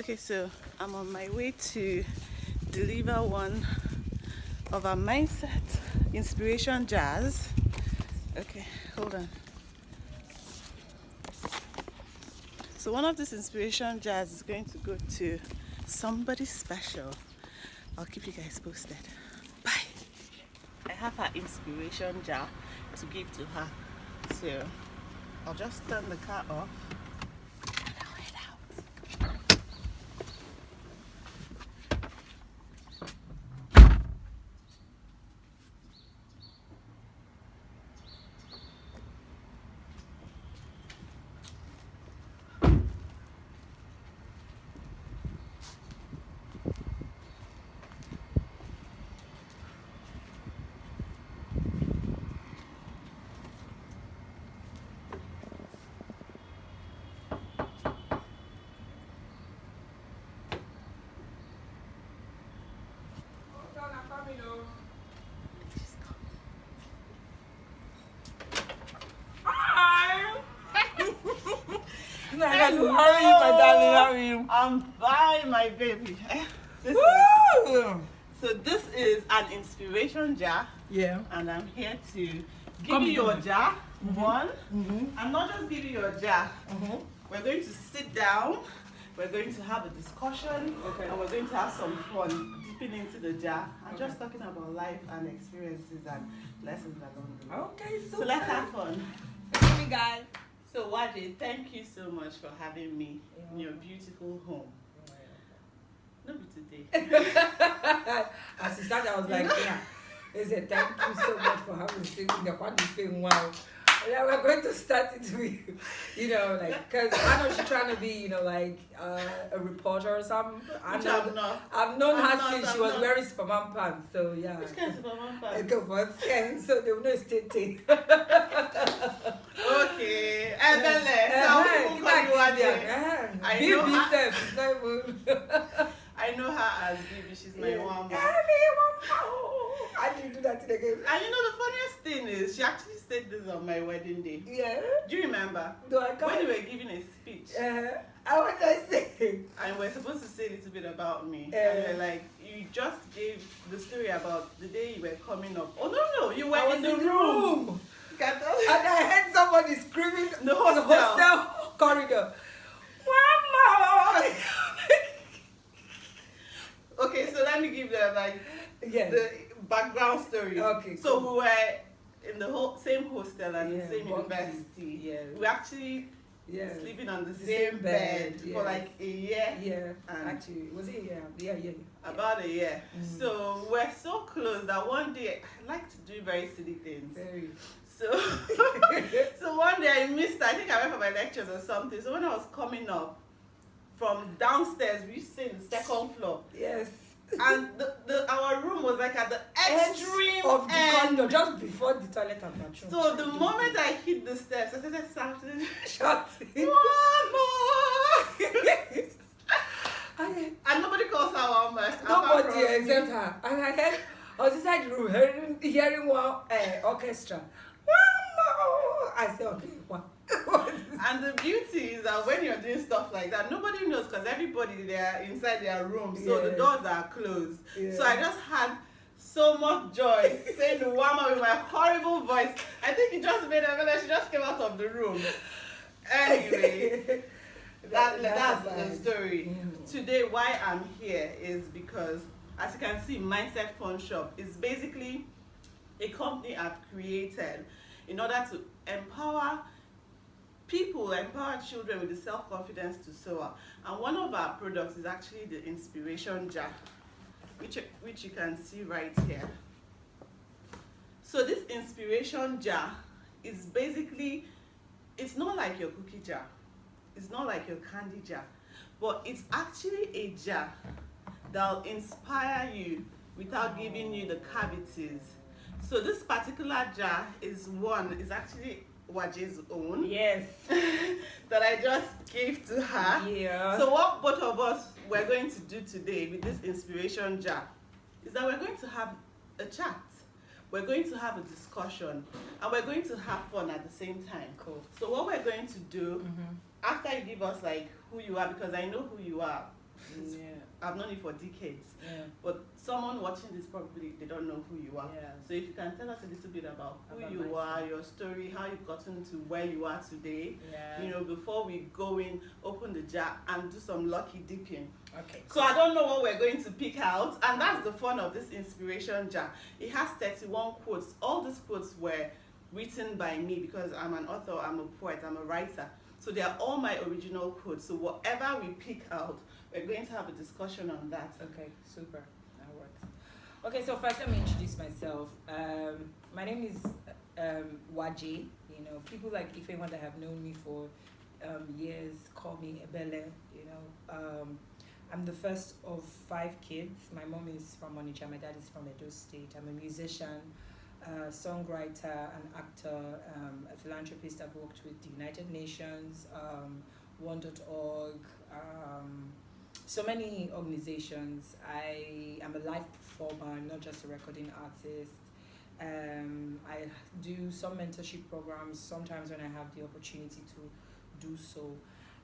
Okay, so I'm on my way to deliver one of our mindset inspiration jars. Okay, hold on. So one of these inspiration jars is going to go to somebody special. I'll keep you guys posted. Bye. I have her inspiration jar to give to her. So I'll just turn the car off. How are you, my darling? How are you? I'm fine, my baby. This is an inspiration jar. Yeah. And I'm here to give you your jar. One. Mm-hmm. I'm not just giving you a jar. Mm-hmm. We're going to sit down. We're going to have a discussion. Okay. And we're going to have some fun dipping into the jar. I'm just talking about life and experiences and lessons along the way. Okay, So let's have fun. Hey, guys. So Waje, thank you so much for having me in your beautiful home. Not today. As he started, I was like, yeah. He said, thank you so much for having singing the one thing. Wow. Yeah, we're going to start it with, because I know she's trying to be, like a reporter or something. Which I'm not. I've known I'm her not, since I'm she was not. wearing Superman pants. So yeah. Which kind of Superman pants? So they will know it's Tete. Okay. And then people call you Waje. I know her as Bibi. She's my mama. I didn't do that again. And the funniest thing is, she actually said this on my wedding day. Yeah. Do you remember? No, I can't. When you were giving a speech. What did I say? And we're supposed to say a little bit about me. And you were like, you just gave the story about the day you were coming up. Oh, no, you were in the room. And I heard somebody screaming in the hostel corridor. Mama! Okay, so let me give them the background story. Okay. So we were in the same hostel and the same university. Yeah. We actually sleeping on the same bed for a year. Yeah. Actually, was it a year? Yeah. About a year. So we're so close that one day I like to do very silly things. Very. So one day I missed. I think I went for my lectures or something. So when I was coming up from downstairs, we used to stay in the second floor. Yes. And our room was at the extreme of the end. corridor, just before the toilet and bathroom. So the moment I hit the steps, I started shouting, shouting, Mama! And nobody calls her Mama. Nobody except her. And I was inside the room hearing one orchestra. Mama! I said, okay, what? And the beauty is that when you're doing stuff like that, nobody knows because everybody they're inside their room, so the doors are closed. Yeah. So I just had so much joy saying the Wama with my horrible voice. I think it just made her realize she just came out of the room. Anyway, that's the story. Today, why I'm here is because, as you can see, Mindset Fun Shop is basically a company I've created in order to empower people, empower children with the self-confidence to soar. And one of our products is actually the Inspiration Jar, which you can see right here. So this Inspiration Jar is basically, it's not like your cookie jar, it's not like your candy jar, but it's actually a jar that will inspire you without giving you the cavities. So this particular jar is actually Waje's own. Yes. That I just gave to her. Yeah. So what both of us we're going to do today with this inspiration jar is that we're going to have a chat. We're going to have a discussion and we're going to have fun at the same time. Cool. So what we're going to do after you give us who you are, because I know who you are I've known you for decades. Yeah. But someone watching this probably they don't know who you are. Yeah. So if you can tell us a little bit about who About you myself. are, your story, how you've gotten to where you are today. Yeah. You know, before we go in, open the jar and do some lucky dipping. Okay. So I don't know what we're going to pick out, and that's the fun of this inspiration jar. It has 31 quotes. All these quotes were written by me because I'm an author, I'm a poet, I'm a writer. So they are all my original quotes. So whatever we pick out, we're going to have a discussion on that. Okay, super. That works. Okay, so first let me introduce myself. My name is Waje. You know, people like Ify that have known me for years call me Ebele. You know, I'm the first of 5 kids. My mom is from Onitsha, my dad is from Edo State. I'm a musician, songwriter, an actor, a philanthropist. I've worked with the United Nations, One.org, so many organizations. I am a live performer, I'm not just a recording artist. I do some mentorship programs sometimes when I have the opportunity to do so.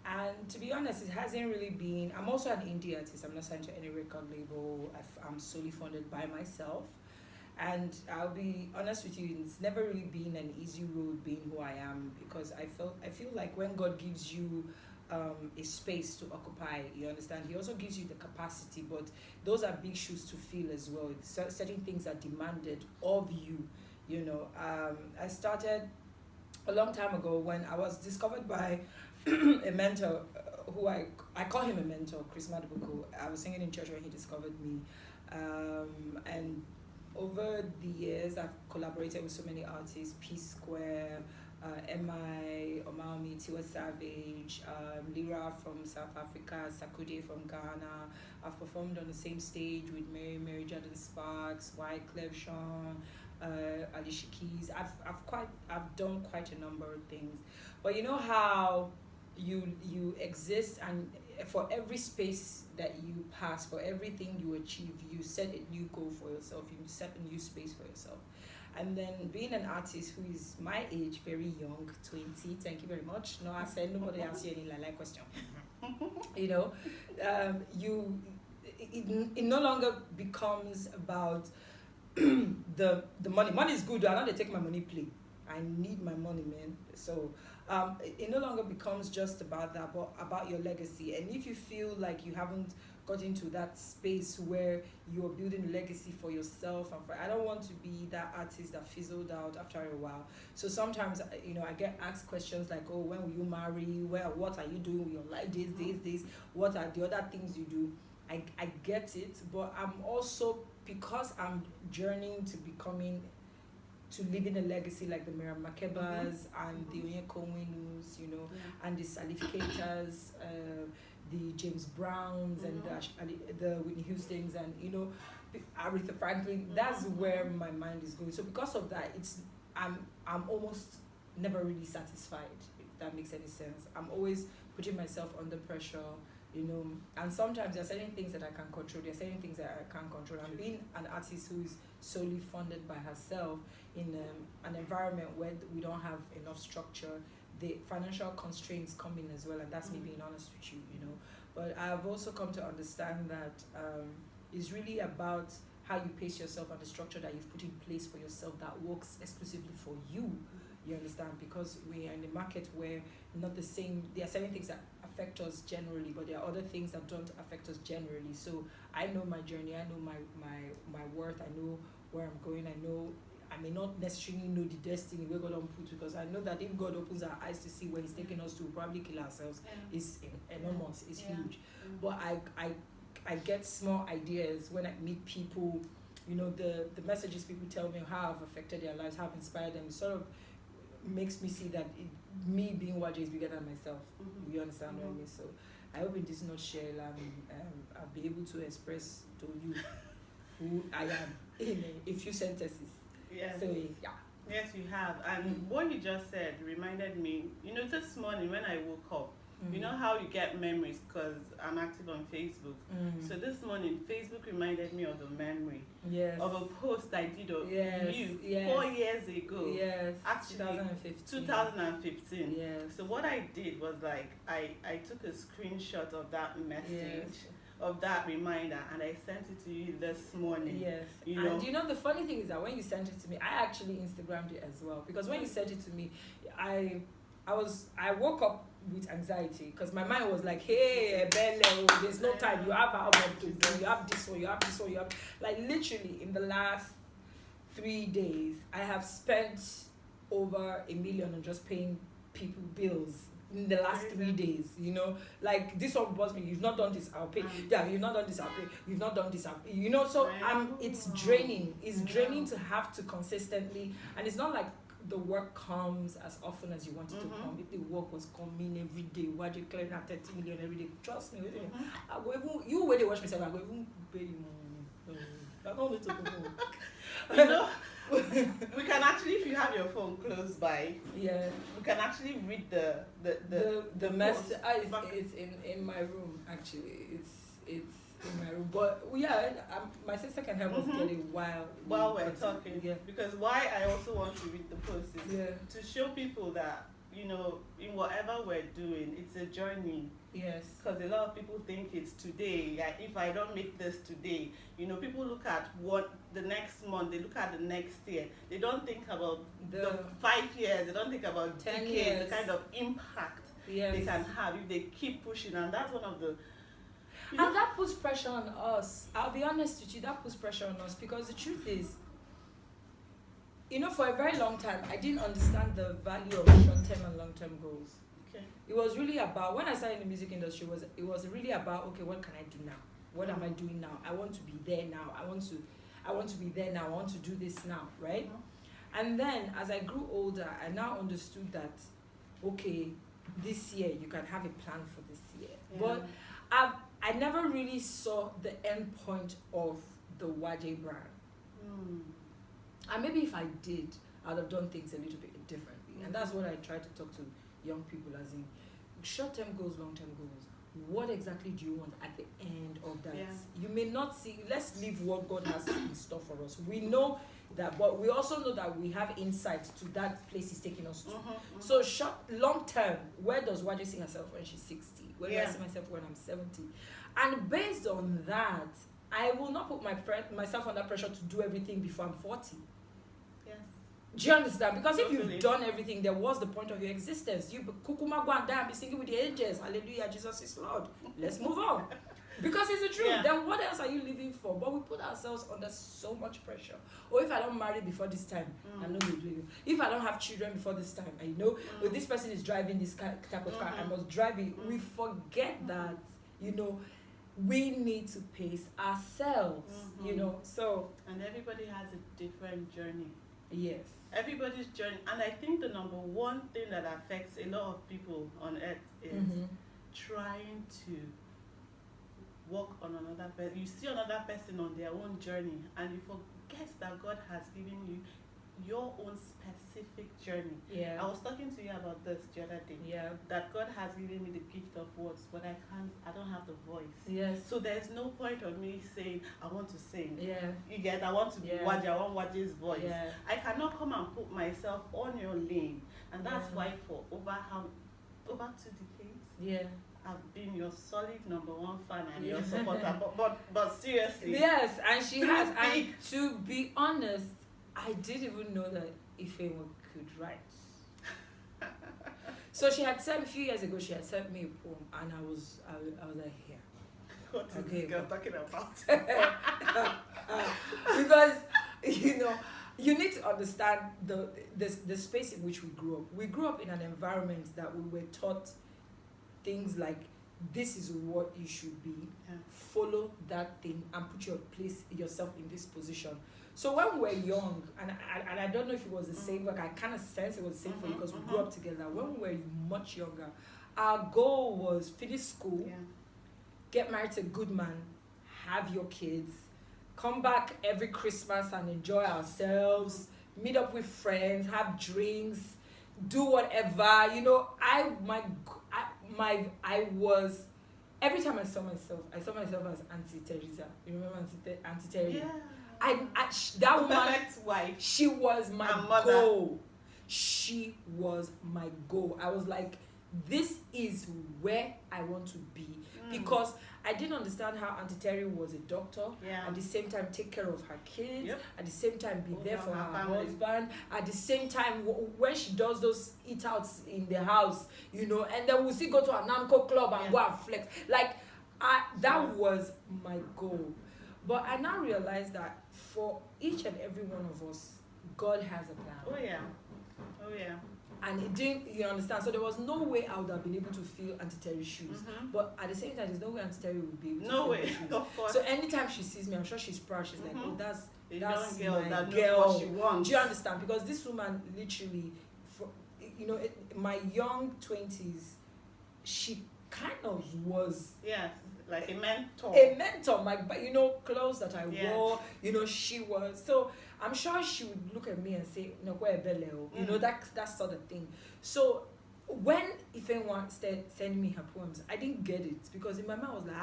And to be honest, it hasn't really been. I'm also an indie artist. I'm not signed to any record label. I'm solely funded by myself. And I'll be honest with you, it's never really been an easy road being who I am, because I feel like when God gives you a space to occupy, you understand, he also gives you the capacity, but those are big shoes to fill as well. Certain things are demanded of you, you know. I started a long time ago when I was discovered by a mentor who I call him a mentor, Chris Madbuko. I was singing in church when he discovered me, and over the years I've collaborated with so many artists: P Square, MI, Omaomi, Tiwa Savage, Lira from South Africa, Sakude from Ghana. I've performed on the same stage with Mary Jordan Sparks, Wyclef Jean, Alicia Keys. I've done quite a number of things. But you know how you exist, and for every space that you pass, for everything you achieve, you set a new goal for yourself, you set a new space for yourself. And then being an artist who is my age, very young, 20, thank you very much. No, I said nobody asked you any like question. You know, it no longer becomes about the money. Money is good. I know they take my money play. I need my money, man. So it no longer becomes just about that, but about your legacy. And if you feel like you haven't got into that space where you're building a legacy for yourself, and I don't want to be that artist that fizzled out after a while. So sometimes, you know, I get asked questions like, oh, when will you marry? What are you doing with your life these days? What are the other things you do? I get it, but I'm also, because I'm journeying to living a legacy like the Miriam Makebas and the Onyeko Winus, you know, and the Salificators, the James Browns and the Whitney Houstons, and you know, Aretha Franklin. That's where my mind is going. So because of that, I'm almost never really satisfied, if that makes any sense. I'm always putting myself under pressure, you know, and sometimes there are certain things that I can control, there are certain things that I can't control. And being an artist who is solely funded by herself in an environment where we don't have enough structure, the financial constraints come in as well, and that's me being honest with you, you know. But I've also come to understand that it's really about how you pace yourself and the structure that you've put in place for yourself that works exclusively for you. You understand? Because we are in a market where not the same, there are certain things that affect us generally, but there are other things that don't affect us generally. So I know my journey, I know my worth, I know where I'm going, I may not necessarily know the destiny where God will put, because I know that if God opens our eyes to see where he's taking us to, we'll probably kill ourselves. It's enormous, it's huge. But I get small ideas when I meet people, you know, the messages people tell me, how have affected their lives, how have inspired them. It sort of makes me see that me being Waje is bigger than myself. You understand what I mean? So I hope in this nutshell I'll be able to express to you who I am in a few sentences. Yes. So yeah. Yes, you have. And what you just said reminded me, you know, this morning when I woke up, you know how you get memories, because I'm active on Facebook. So this morning, Facebook reminded me of the memory of a post I did of you 4 years ago. Yes. Actually, 2015. 2015. Yes. So what I did was, like, I took a screenshot of that message of that reminder, and I sent it to you this morning. Yes. You know? And you know the funny thing is that when you sent it to me, I actually Instagrammed it as well, because when you sent it to me, I woke up with anxiety because my mind was like, hey, Belle, there's no time, you have album to do, you have this one, you have this one, you have, like, literally in the last 3 days I have spent over $1 million on just paying people bills in the last 3 days, you know, like this one was me, you've not done this, I'll pay. Yeah, you've not done this, I'll pay. You've not done this, I'll pay. You know, so it's draining. It's draining to have to consistently, and it's not like the work comes as often as you want it to come. If the work was coming every day, Waje clearing at 30 million every day, trust me, I go even, you when they watch me say, I go even pay you. I don't need to go home. You know, we can actually, if you have your phone close by, yeah, we can actually read the message. It's in my room actually. It's in my room, but yeah, my sister can help us get it while we're talking. Yeah. Because why I also want to read the post is to show people that, you know, in whatever we're doing, it's a journey. Yes. Because a lot of people think it's today. Like, if I don't make this today, you know, people look at what the next month, they look at the next year. They don't think about the 5 years. They don't think about 10 decades, years. the kind of impact they can have if they keep pushing. And that's one of the... And that puts pressure on us. I'll be honest with you, that puts pressure on us, because the truth is, you know, for a very long time, I didn't understand the value of short-term and long-term goals. Okay. It was really about, when I started in the music industry, it was really about, okay, what can I do now? What am I doing now? I want to be there now. I want to be there now. I want to do this now, right? And then as I grew older, I now understood that, okay, this year you can have a plan for this year. But I never really saw the end point of the Waje brand. And maybe if I did, I'd have done things a little bit differently. And that's what I try to talk to young people, as in short-term goals, long-term goals. What exactly do you want at the end of that? You may not see, let's leave what God has in store for us. We know that, but we also know that we have insight to that place He's taking us to. So long-term, where does Waje see herself when she's 60? Where do I see myself when I'm 70? And based on that, I will not put myself under pressure to do everything before I'm 40. Yes. Do you understand? Because if you've done everything, then what's the point of your existence? You kukuma go and die and be singing with the angels. Hallelujah, Jesus is Lord. Let's move on. Because it's the truth. Then what else are you living for? But we put ourselves under so much pressure. Or if I don't marry before this time, I know we're doing it. If I don't have children before this time, I know this person is driving this type of car, I must drive it. We forget that, you know, we need to pace ourselves, you know. So, and everybody has a different journey. Yes. Everybody's journey. And I think the number one thing that affects a lot of people on earth is trying to work on another person. You see another person on their own journey, and you forget that God has given you your own specific journey. I was talking to you about this the other day. That God has given me the gift of words, but I don't have the voice. So there's no point of me saying I want to sing. You get, I want to be Waje, I want Waje's voice. I cannot come and put myself on your lane. And that's why for over 2 decades, I've been your solid #1 fan and your supporter. But seriously. Yes, and she has. And to be honest, I didn't even know that Ify could write. So she had sent, a few years ago, she had sent me a poem, and I was like, here. What is this girl talking about? Because, you know, you need to understand the space in which we grew up. We grew up in an environment that we were taught things like, this is what you should be, follow that thing, and put yourself in this position. So when we were young, and I don't know if it was the same, but I kind of sense it was the same for you because we grew up together. When we were much younger, our goal was finish school, get married to a good man, have your kids, come back every Christmas and enjoy ourselves, meet up with friends, have drinks, do whatever. You know, every time I saw myself as Auntie Teresa. You remember Auntie Teresa? That woman, perfect wife. She was my goal. She was my goal. I was like, this is where I want to be. Because I didn't understand how Auntie Terry was a doctor, at the same time take care of her kids, at the same time be there for her husband, at the same time when she does those eat outs in the house, you know, and then we'll still go to a Namco club and go and flex. Like, that was my goal. But I now realize that for each and every one of us, God has a plan. Oh yeah. Oh yeah. And it didn't, you understand? So there was no way I would have been able to feel Auntie Terry's shoes. But at the same time, there's no way Auntie Terry would be able to feel my shoes. Of course. So anytime she sees me, I'm sure she's proud. She's like, oh, that's girl my that knows girl. what she wants. Do you understand? Because this woman literally, for, you know, my young 20s, she kind of was... Yes, like a mentor. A mentor, but you know, clothes that I wore, you know, she was. So I'm sure she would look at me and say, no, where Beleo, you know, that sort of thing. So when Ify started sending me her poems, I didn't get it because in my mind I was like,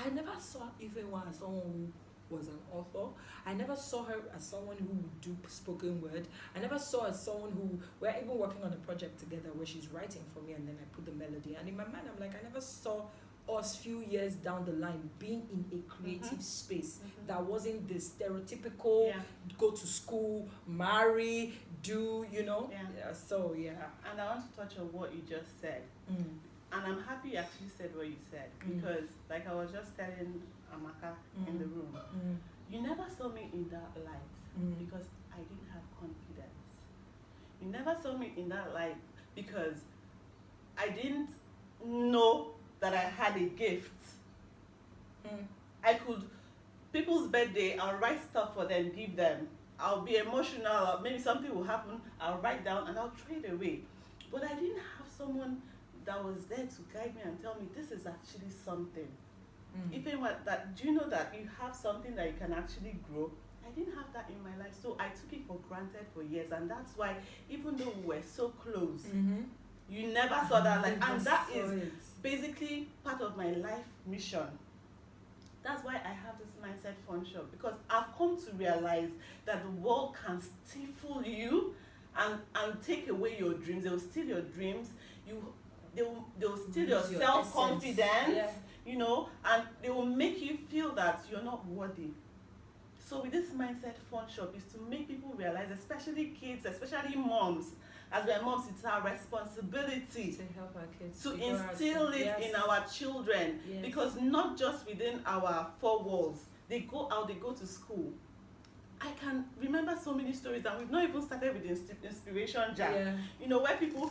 I never saw Ify as someone who was an author. I never saw her as someone who would do spoken word. I never saw her as someone who, we're even working on a project together where she's writing for me and then I put the melody. And in my mind, I'm like, I never saw us few years down the line being in a creative space that wasn't the stereotypical go to school, marry, do, you know. So and I want to touch on what you just said, and I'm happy you actually said what you said, because like I was just telling Amaka in the room, you never saw me in that light because I didn't have confidence. You never saw me in that light because I didn't know that I had a gift. I could, people's birthday, I'll write stuff for them, give them. I'll be emotional, maybe something will happen, I'll write down and I'll trade away. But I didn't have someone that was there to guide me and tell me this is actually something. Even that, do you know that you have something that you can actually grow? I didn't have that in my life, so I took it for granted for years, and that's why even though we were so close, you never saw that light, and that is basically part of my life mission. That's why I have this mindset fun shop, because I've come to realize that the world can still fool you and take away your dreams. They will steal your dreams. They will steal your self-confidence, you know, and they will make you feel that you're not worthy. So with this mindset fun shop is to make people realize, especially kids, especially moms, as we're moms, it's our responsibility to help our kids, to instill it in our children, because not just within our four walls, they go out, they go to school. I can remember so many stories, and we've not even started with the Inspirational Jar, you know, where people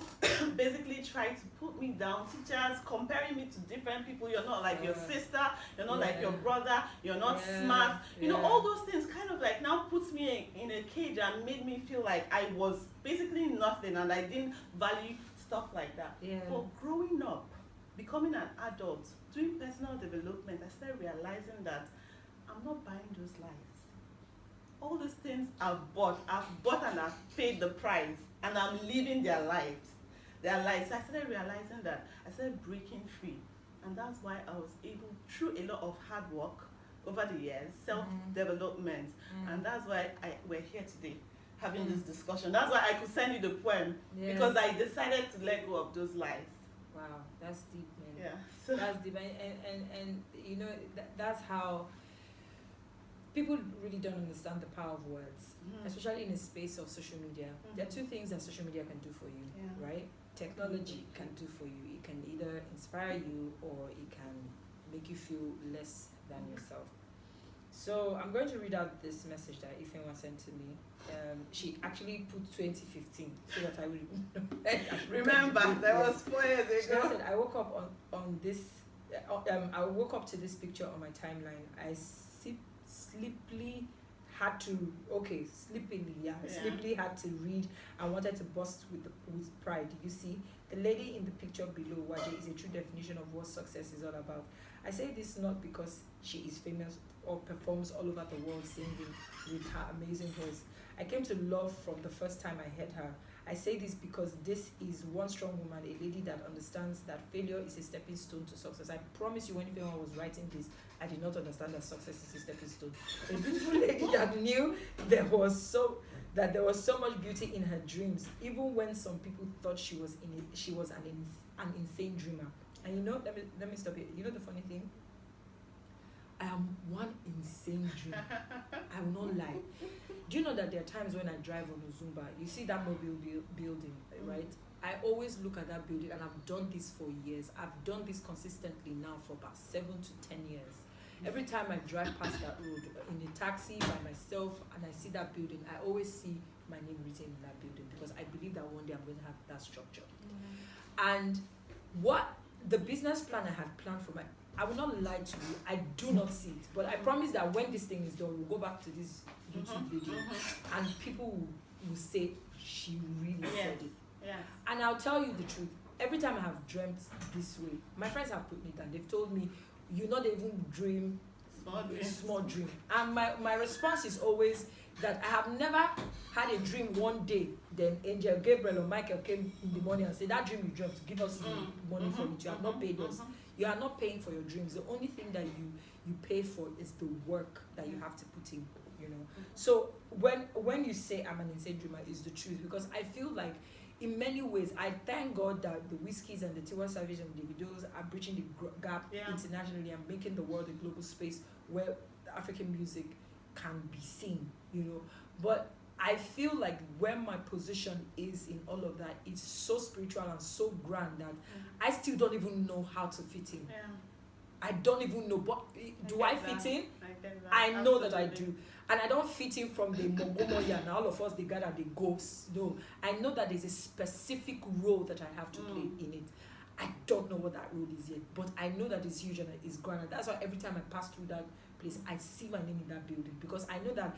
basically try to put me down, teachers comparing me to different people. You're not like your sister, you're not like your brother, you're not smart, you know, all those things kind of like now puts me in a cage and made me feel like I was basically nothing and I didn't value stuff like that. But growing up, becoming an adult, doing personal development, I started realizing that I'm not buying those lies. All these things I've bought and I've paid the price, and I'm living their lives. So I started realizing that, I started breaking free, and that's why I was able, through a lot of hard work over the years, self-development, and that's why we're here today having this discussion. That's why I could send you the poem, because I decided to let go of those lies. Wow, that's deep, man. Yeah, so that's deep, and you know, that's how people really don't understand the power of words, especially in a space of social media. There are two things that social media can do for you, right? Technology can do for you. It can either inspire you or it can make you feel less than yourself. So I'm going to read out this message that Ify sent to me. She actually put 2015 so that I will remember. That was 4 years ago. She said, I woke up on this. I woke up to this picture on my timeline. Sleepily had to read and wanted to burst with pride. You see, the lady in the picture below, Waje, is a true definition of what success is all about. I say this not because she is famous or performs all over the world singing with her amazing voice. I came to love from the first time I heard her. I say this because this is one strong woman, a lady that understands that failure is a stepping stone to success. I promise you, when everyone was writing this, I did not understand that success is a stepping stone. A beautiful lady that knew there was so much beauty in her dreams, even when some people thought she was an insane dreamer. And you know, let me stop here. You know the funny thing? I am one insane dreamer. I will not lie. Do you know that there are times when I drive on Uzumba, you see that mobile building, right? I always look at that building, and I've done this for years. I've done this consistently now for about 7 to 10 years. Every time I drive past that road in a taxi by myself and I see that building, I always see my name written in that building, because I believe that one day I'm going to have that structure. And what the business plan I had planned for I will not lie to you, I do not see it. But I promise that when this thing is done, we'll go back to this YouTube video and people will say, she really said it. Yeah. And I'll tell you the truth. Every time I have dreamt this way, my friends have put me down. They've told me, you not even dream small dream. And my response is always that I have never had a dream one day, then Angel Gabriel or Michael came in the morning and said, that dream you dreamt, give us the money for it. You have not paid us. You are not paying for your dreams. The only thing that you pay for is the work that you have to put in, you know. So when you say I'm an insane dreamer, it's the truth, because I feel like in many ways, I thank God that the Whiskies and the Tiwa Savage and the Davidos are bridging the gap internationally and making the world a global space where African music can be seen, you know. But I feel like where my position is in all of that, it's so spiritual and so grand that I still don't even know how to fit in. Yeah. I don't even know, but do I fit in? I know Absolutely. that I do. And I don't fit in from the Mogomoya and all of us, they gather, they go. No, I know that there's a specific role that I have to play in it. I don't know what that role is yet, but I know that it's huge and it's grand. And that's why every time I pass through that place, I see my name in that building, because I know that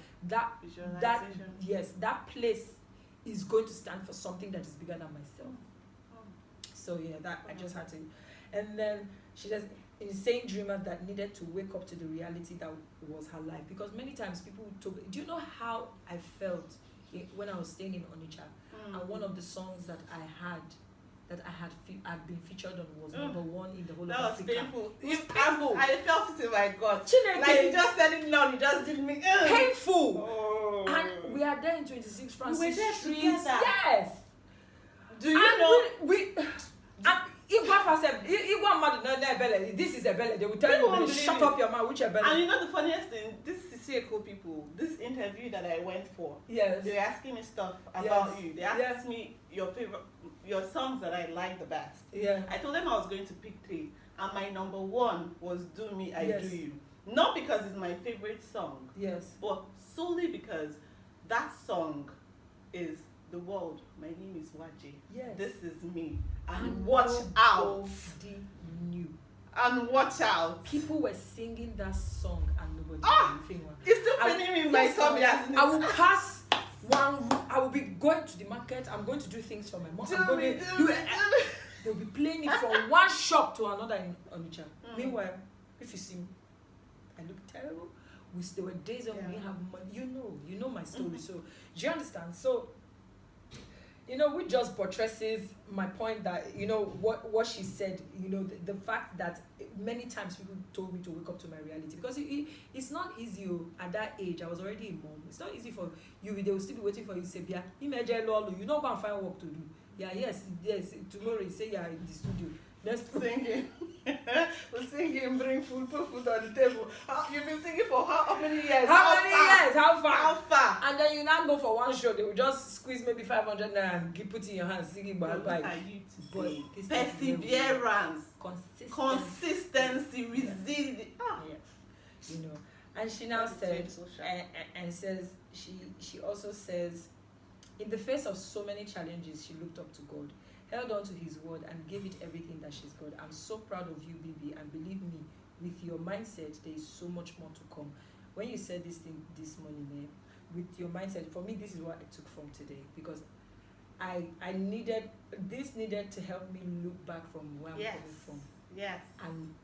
place is going to stand for something that is bigger than myself. So yeah, that I just had to. And then she says, insane dreamer that needed to wake up to the reality that was her life. Because many times people told, do you know how I felt when I was staying in Onitsha? And one of the songs that I had been featured on was number one in the whole of Africa. That was painful. It's painful. I felt it in my gut. Chineke. Like you just said it now, you just did me. Painful. Oh. And we are there in 26 Francis We were there Street. together. Yes. Do you know? This is a belly. They will tell you, shut up your mouth, which a belly. And you know the funniest thing, this is cool people. This interview that I went for, Yes. they were asking me stuff about you. They asked me your songs that I like the best. Yeah. I told them I was going to pick 3, and my number 1 was "Do Me, I Yes. Do You." Not because it's my favorite song, Yes. but solely because that song is the world. My name is Waje. Yes. This is me. And watch out. Nobody knew. And watch out. People were singing that song and nobody knew. It's still pinning me in my tummy. I will pass one room. I will be going to the market. I'm going to do things for my mom. They'll be playing it from one shop to another in Onitsha. Meanwhile, if you see me, I look terrible. There were days when we didn't have money. You know my story. So do you understand? So, you know, which just buttresses my point that, you know, what she said, you know, the fact that many times people told me to wake up to my reality, because it's not easy. At that age, I was already a mom. It's not easy for you. They will still be waiting for you to say, "Bia, you not go and find work to do." Yeah, yes. Tomorrow you say you're in the studio. Next Singing. We're singing, bring food, put food on the table. You've been singing for how many years? How far? How far? And then you now go for one show, they will just squeeze maybe 500 naira and put in your hand singing by. But perseverance, consistency, resilience. Yes. You know. And she now said, and says, she also says, in the face of so many challenges, she looked up to God, held on to his word, and gave it everything that she's got. I'm so proud of you, Bibi, and believe me, with your mindset, there is so much more to come. When you said this thing this morning, with your mindset, for me, this is what I took from today, because I needed to help me look back from where I'm coming from. Yes. And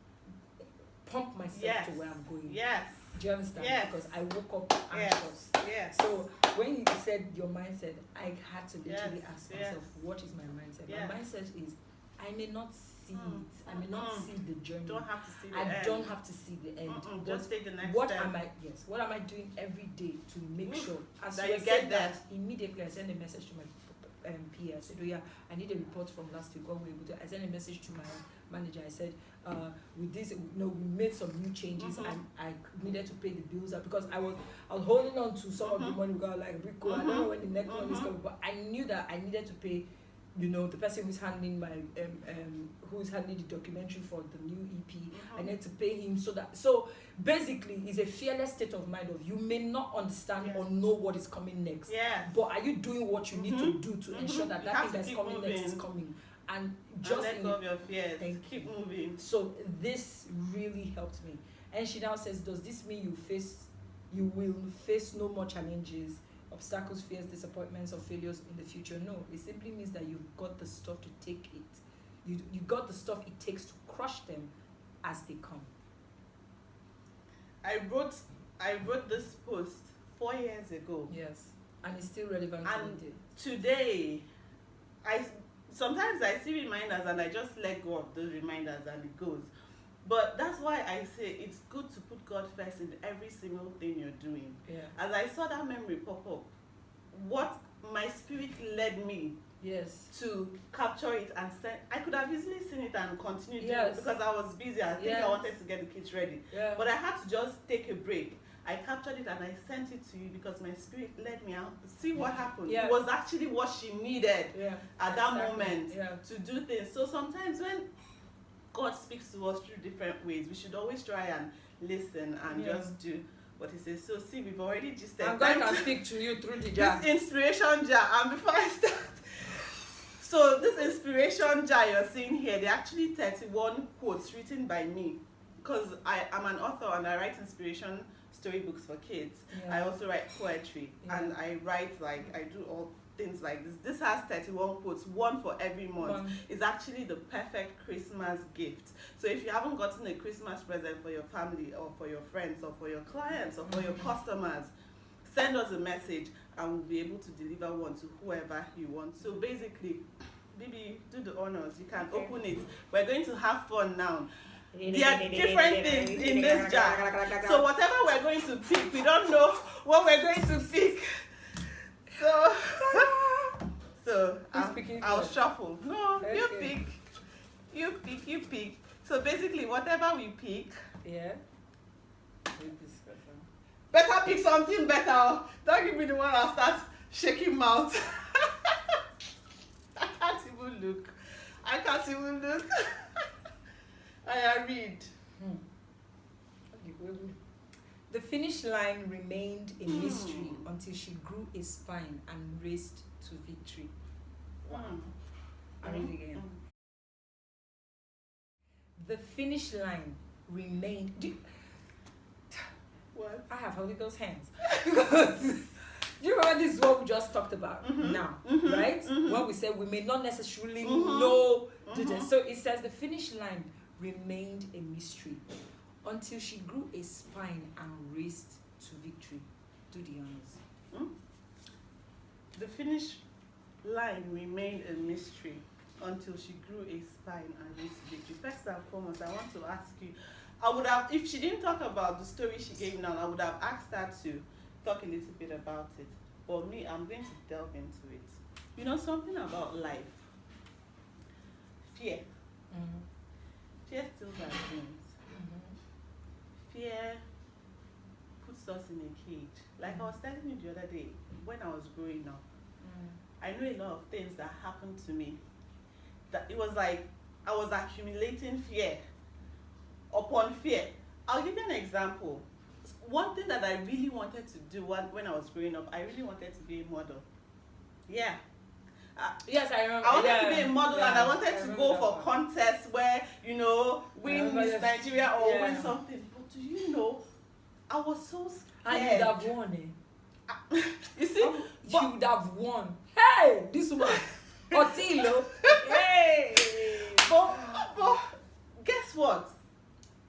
pump myself to where I'm going. Yes. Do you understand? Yes. Because I woke up anxious. Yes. So when you said your mindset, I had to literally Yes. ask myself, what is my mindset? Yes. My mindset is, I may not see it. I may not see the journey. Don't have to see the I end. don't have to see the end. Just take the next What step. am I? Yes. What am I doing every day to make sure as that you you said get there? that, immediately I send a message to my PA. I said, oh yeah, I need a report from last week. What were we able to? I sent a message to my manager. I said, with this, we made some new changes, and I needed to pay the bills out because I was holding on to some of the money. Because like Rico, I don't know when the next one is coming, but I knew that I needed to pay. You know, the person who's handling my who's handling the documentary for the new EP, I need to pay him so basically it's a fearless state of mind of you may not understand or know what is coming next. But are you doing what you need to do to ensure that that thing that's coming next is coming? And just let go of your fears. Keep moving. So this really helped me. And she now says, does this mean you will face no more challenges, obstacles, fears, disappointments, or failures in the future? No, it simply means that you've got the stuff to take it. You got the stuff it takes to crush them as they come. I wrote this post 4 years ago. Yes, and it's still relevant today. Sometimes I see reminders and I just let go of those reminders and it goes. But that's why I say it's good to put God first in every single thing you're doing. As I saw that memory pop up, what my spirit led me to capture it and send. I could have easily seen it and continued doing it because I was busy. I think I wanted to get the kids ready. But I had to just take a break. I captured it and I sent it to you because my spirit led me out. See what happened. It was actually what she needed at that moment to do things. So sometimes when God speaks to us through different ways, we should always try and listen and just do what he says. So see, we've already just said. And God can speak to you through the jar. This inspiration jar. And before I start, so this inspiration jar you're seeing here, they're actually 31 quotes written by me because I'm an author and I write inspiration storybooks for kids. I also write poetry and I write I do all things like this. This has 31 quotes, one for every month. It's actually the perfect Christmas gift. So if you haven't gotten a Christmas present for your family or for your friends or for your clients or for your customers, send us a message and we'll be able to deliver one to whoever you want. So basically, Bibi, do the honors. You can open it. We're going to have fun now. There are different things in this jar. So whatever we're going to pick, we don't know what we're going to pick. So I'll shuffle. No, okay. You pick. So basically, whatever we pick. Better pick something better. Don't give me the one I'll start shaking mouth. I can't even look. I read. The finish line remained a mystery until she grew a spine and raced to victory. Wow. I read again. The finish line remained. What? I have Holy Ghost hands. Because do you remember this is what we just talked about now, right? When we said we may not necessarily know. So it says the finish line remained a mystery until she grew a spine and raced to victory. Do the honors. The finish line remained a mystery until she grew a spine and raced to victory. First and foremost, I want to ask you, I would have, if she didn't talk about the story she gave now, I would have asked her to talk a little bit about it. But me, I'm going to delve into it. You know something about life? Fear. Fear steals our dreams. Fear puts us in a cage. Like I was telling you the other day, when I was growing up, I know a lot of things that happened to me. That it was like I was accumulating fear upon fear. I'll give you an example. One thing that I really wanted to do when I was growing up, I really wanted to be a model. Yes, I remember. I wanted to be a model and I wanted to go for contests where, win Miss Nigeria or win something. But do you know, I was so scared. And you'd have won, You see? You would have won. Hey, this one. Otilo. Hey. But guess what?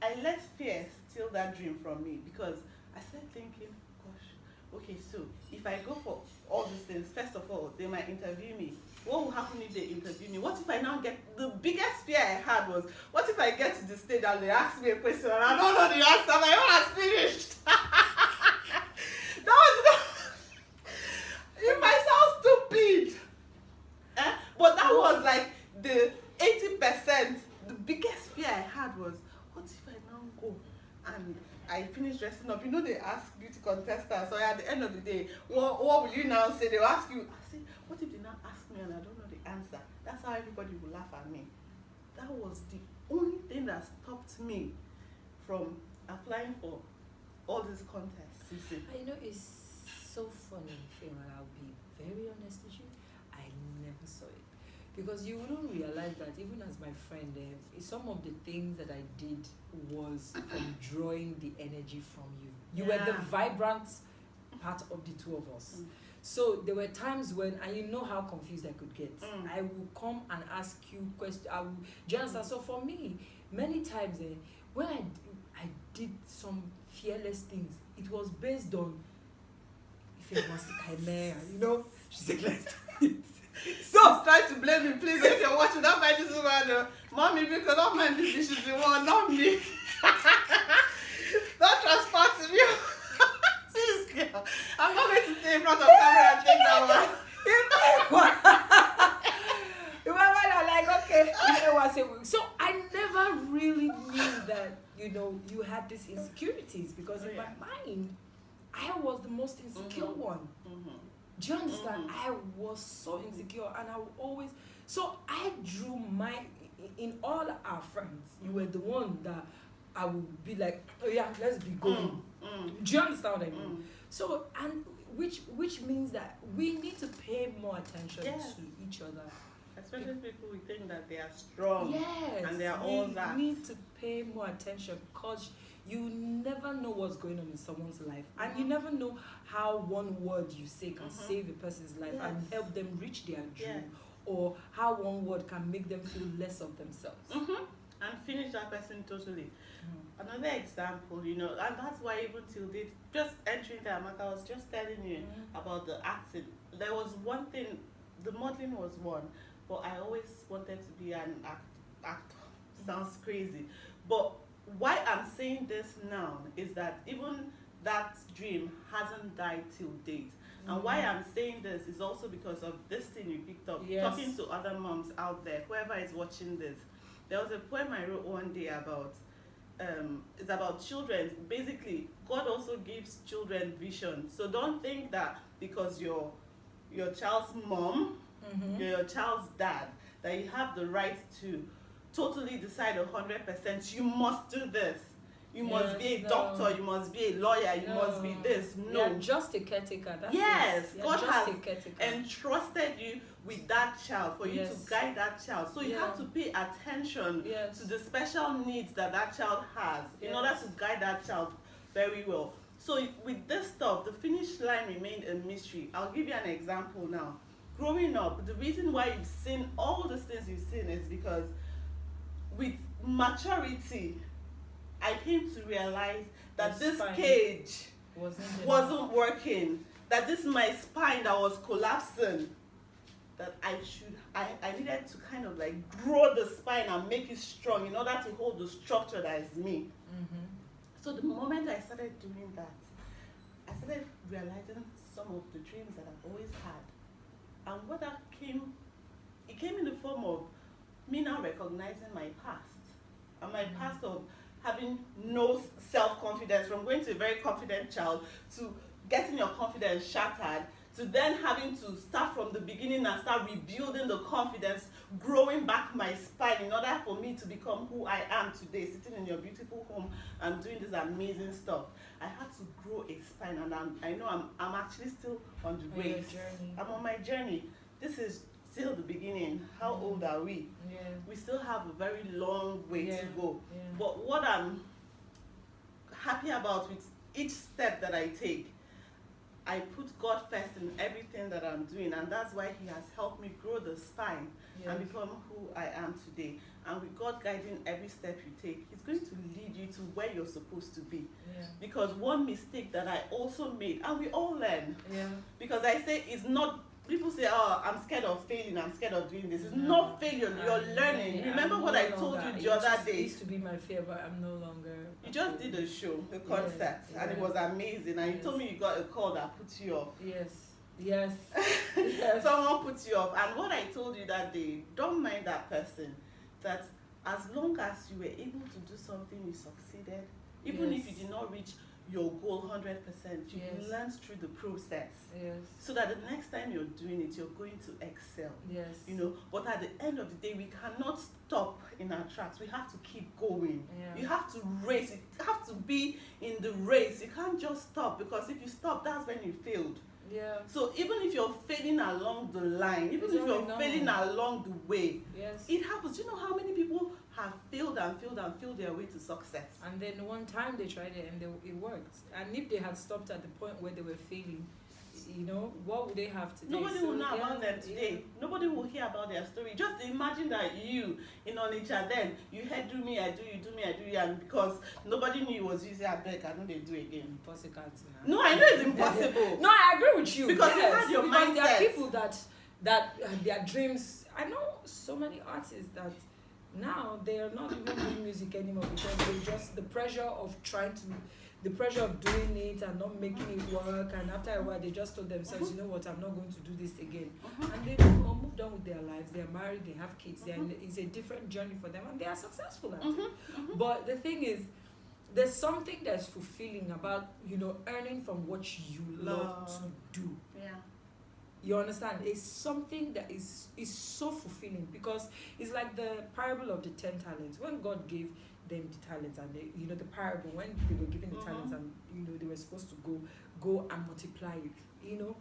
I let fear steal that dream from me because I started thinking, gosh, okay, so if I go for all these things, first of all, they might interview me. What will happen if they interview me? What if I now get, the biggest fear I had was, what if I get to the stage and they ask me a question and I don't know the answer, my own has finished. That was, it might sound stupid. But that was like the 80%. The biggest fear I had was, what if I now go and I finish dressing up? You know, they ask beauty contestants, so at the end of the day, what will you now say? They'll ask you, I say, what if they now ask me and I don't know the answer? That's how everybody will laugh at me. That was the only thing that stopped me from applying for all these contests, you see. I know it's so funny, Fema, I'll be very honest with you. I never saw it. Because you wouldn't realize that even as my friend, some of the things that I did was from drawing the energy from you. You were the vibrant part of the two of us. So there were times when, and you know how confused I could get. I will come and ask you questions. Do you understand? So for me, many times when I did some fearless things, it was based on if it was the chimera, you know. She's like, let's do it. So try to blame me, please. If you're watching, don't mind this woman. Mommy, because don't mind this, she's the one, not me. Don't transfer to me. This girl. I'm not going to stay in front of camera and take that one. Remember, I'm like, okay, you know what? So I never really knew that, you know, you had these insecurities because in my mind, I was the most insecure one. Do you understand? I was so insecure and I would always, so I drew in all our friends, you were the one that I would be like, oh yeah, let's be going. Do you understand what I mean? So, and which means that we need to pay more attention to each other. Especially people who think that they are strong. Yes. And they are all that. We need to pay more attention because you never know what's going on in someone's life. And you never know how one word you say can save a person's life and help them reach their dream. Or how one word can make them feel less of themselves. And finish that person totally. Another example, you know, and that's why even till date, just entering the Amaka, I was just telling you about the acting. There was one thing, the modeling was one, but I always wanted to be an actor. Sounds crazy. But why I'm saying this now is that even that dream hasn't died till date. And why I'm saying this is also because of this thing you picked up, talking to other moms out there, whoever is watching this. There was a poem I wrote one day about, it's about children. Basically, God also gives children vision. So don't think that because you're your child's mom, you're your child's dad, that you have the right to totally decide 100%, you must do this. You must be a doctor, you must be a lawyer, you must be this. No. You're just a caretaker. That's God has entrusted you with that child for you to guide that child. So you have to pay attention to the special needs that that child has in order to guide that child very well. So with this stuff, the finish line remained a mystery. I'll give you an example now. Growing up, the reason why you've seen all these things you've seen is because with maturity, I came to realize that this cage wasn't working, that this my spine that was collapsing, that I needed to kind of like grow the spine and make it strong in order to hold the structure that is me. So the moment I started doing that, I started realizing some of the dreams that I've always had. And what that came, it came in the form of me now recognizing my past. And my past of having no self-confidence, from going to a very confident child to getting your confidence shattered, to then having to start from the beginning and start rebuilding the confidence, growing back my spine in order for me to become who I am today, sitting in your beautiful home and doing this amazing stuff. I had to grow a spine, and I know I'm actually still on the race. I'm on my journey. This is still the beginning. How old are we? We still have a very long way to go. But what I'm happy about with each step that I take, I put God first in everything that I'm doing, and that's why He has helped me grow the spine and become who I am today. And with God guiding every step you take, He's going to lead you to where you're supposed to be. Because one mistake that I also made, and we all learn, because I say it's not, people say, oh, I'm scared of failing, I'm scared of doing this. It's not failure, you're learning. Remember what I told you the other day? It used to be my fear, but I'm no longer. You just did a show, a concert, and it was amazing. And you told me you got a call that put you off. Yes. Someone put you off. And what I told you that day, don't mind that person. That as long as you were able to do something, you succeeded. Even if you did not reach your goal 100%, you learned through the process. So that the next time you're doing it, you're going to excel. You know, but at the end of the day, we cannot stop in our tracks. We have to keep going. You have to race. You have to be in the race. You can't just stop, because if you stop, that's when you failed. So even if you're failing along the line, even if you're failing along the way, it happens. You know how many people have failed and failed and failed their way to success? And then one time they tried it and it worked. And if they had stopped at the point where they were failing, you know, what would they have today? Nobody will know about them today. Nobody will hear about their story. Just imagine that you in Onitsha then, you had do me, I do you, do me, I do you, and because nobody knew it was you, say, I beg, I know they do again. Impossible. No, I know it's impossible. No, I agree with you. Because you had your mindset. There are people that their dreams. I know so many artists that now they are not even doing music anymore, because they just, the pressure of doing it and not making it work, and after a while they just told themselves, you know what, I'm not going to do this again. And they moved on with their lives. They're married, they have kids, it's a different journey for them, and they are successful at it. But the thing is, there's something that's fulfilling about, you know, earning from what you love to do. You understand? It's something that is so fulfilling, because it's like the parable of the 10 talents. When God gave them the talents, and they, you know, the parable, when they were given the talents, and you know, they were supposed to go and multiply it. You know,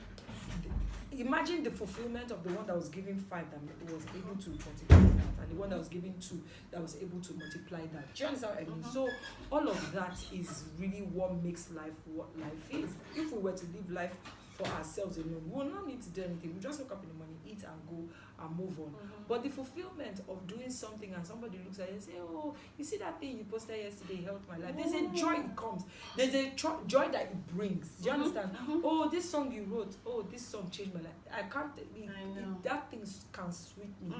imagine the fulfillment of the one that was given 5 that was able to multiply that, and the one that was given 2 that was able to multiply that. Do you understand what I mean? So all of that is really what makes life what life is. If we were to live life for ourselves alone, we will not need to do anything. We just wake up in the morning, eat and go and move on. But the fulfillment of doing something, and somebody looks at it and say, oh, you see that thing you posted yesterday helped my life. There's a joy it comes. There's a joy that it brings. Do you understand? Oh, this song you wrote, oh, this song changed my life. I can't, that thing can sweet me.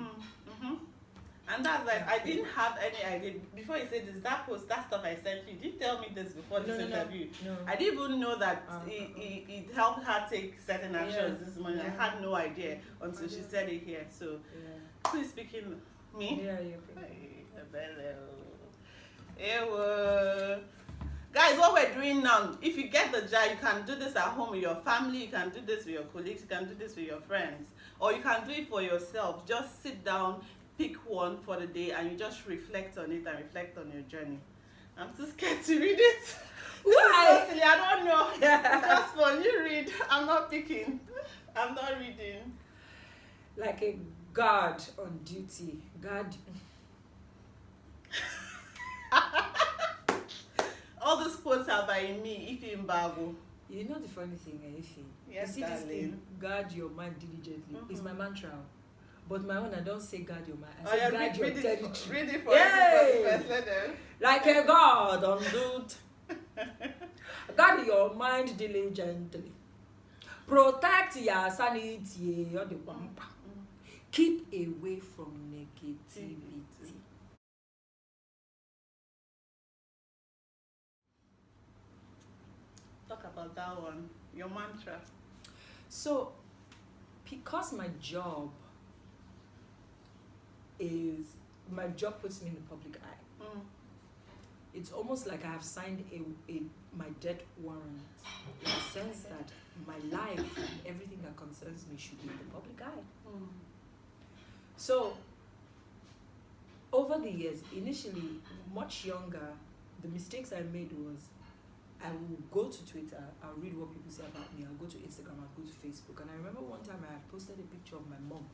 And that's like, I didn't have any idea. Before you said this, that stuff I sent you, did you tell me this before this interview? No. I didn't even know that it helped her take certain actions this morning. I had no idea until she said it here. So, who is speaking? Me? Yeah. Guys, what we're doing now, if you get the jar, you can do this at home with your family, you can do this with your colleagues, you can do this with your friends, or you can do it for yourself. Just sit down, pick one for the day, and you just reflect on it and reflect on your journey. I'm too scared to read it. Why? So silly, I don't know. It's just fun. You read. I'm not picking. I'm not reading. Like a guard on duty. Guard. All those quotes are by me, Ify Mbagwu. You know the funny thing, Ify? Yes, you see darling. This thing, guard your mind diligently. It's my mantra. But my own, I don't say guard your mind. I say guard your territory. Read it for everybody first. Like a guard on duty. Guard your mind diligently. Protect your sanity. Keep away from negativity. Talk about that one. Your mantra. So, because my job puts me in the public eye. It's almost like I have signed my death warrant, in the sense that my life and everything that concerns me should be in the public eye. So, over the years, initially, much younger, the mistakes I made was, I will go to Twitter, I'll read what people say about me, I'll go to Instagram, I'll go to Facebook. And I remember one time I had posted a picture of my mom,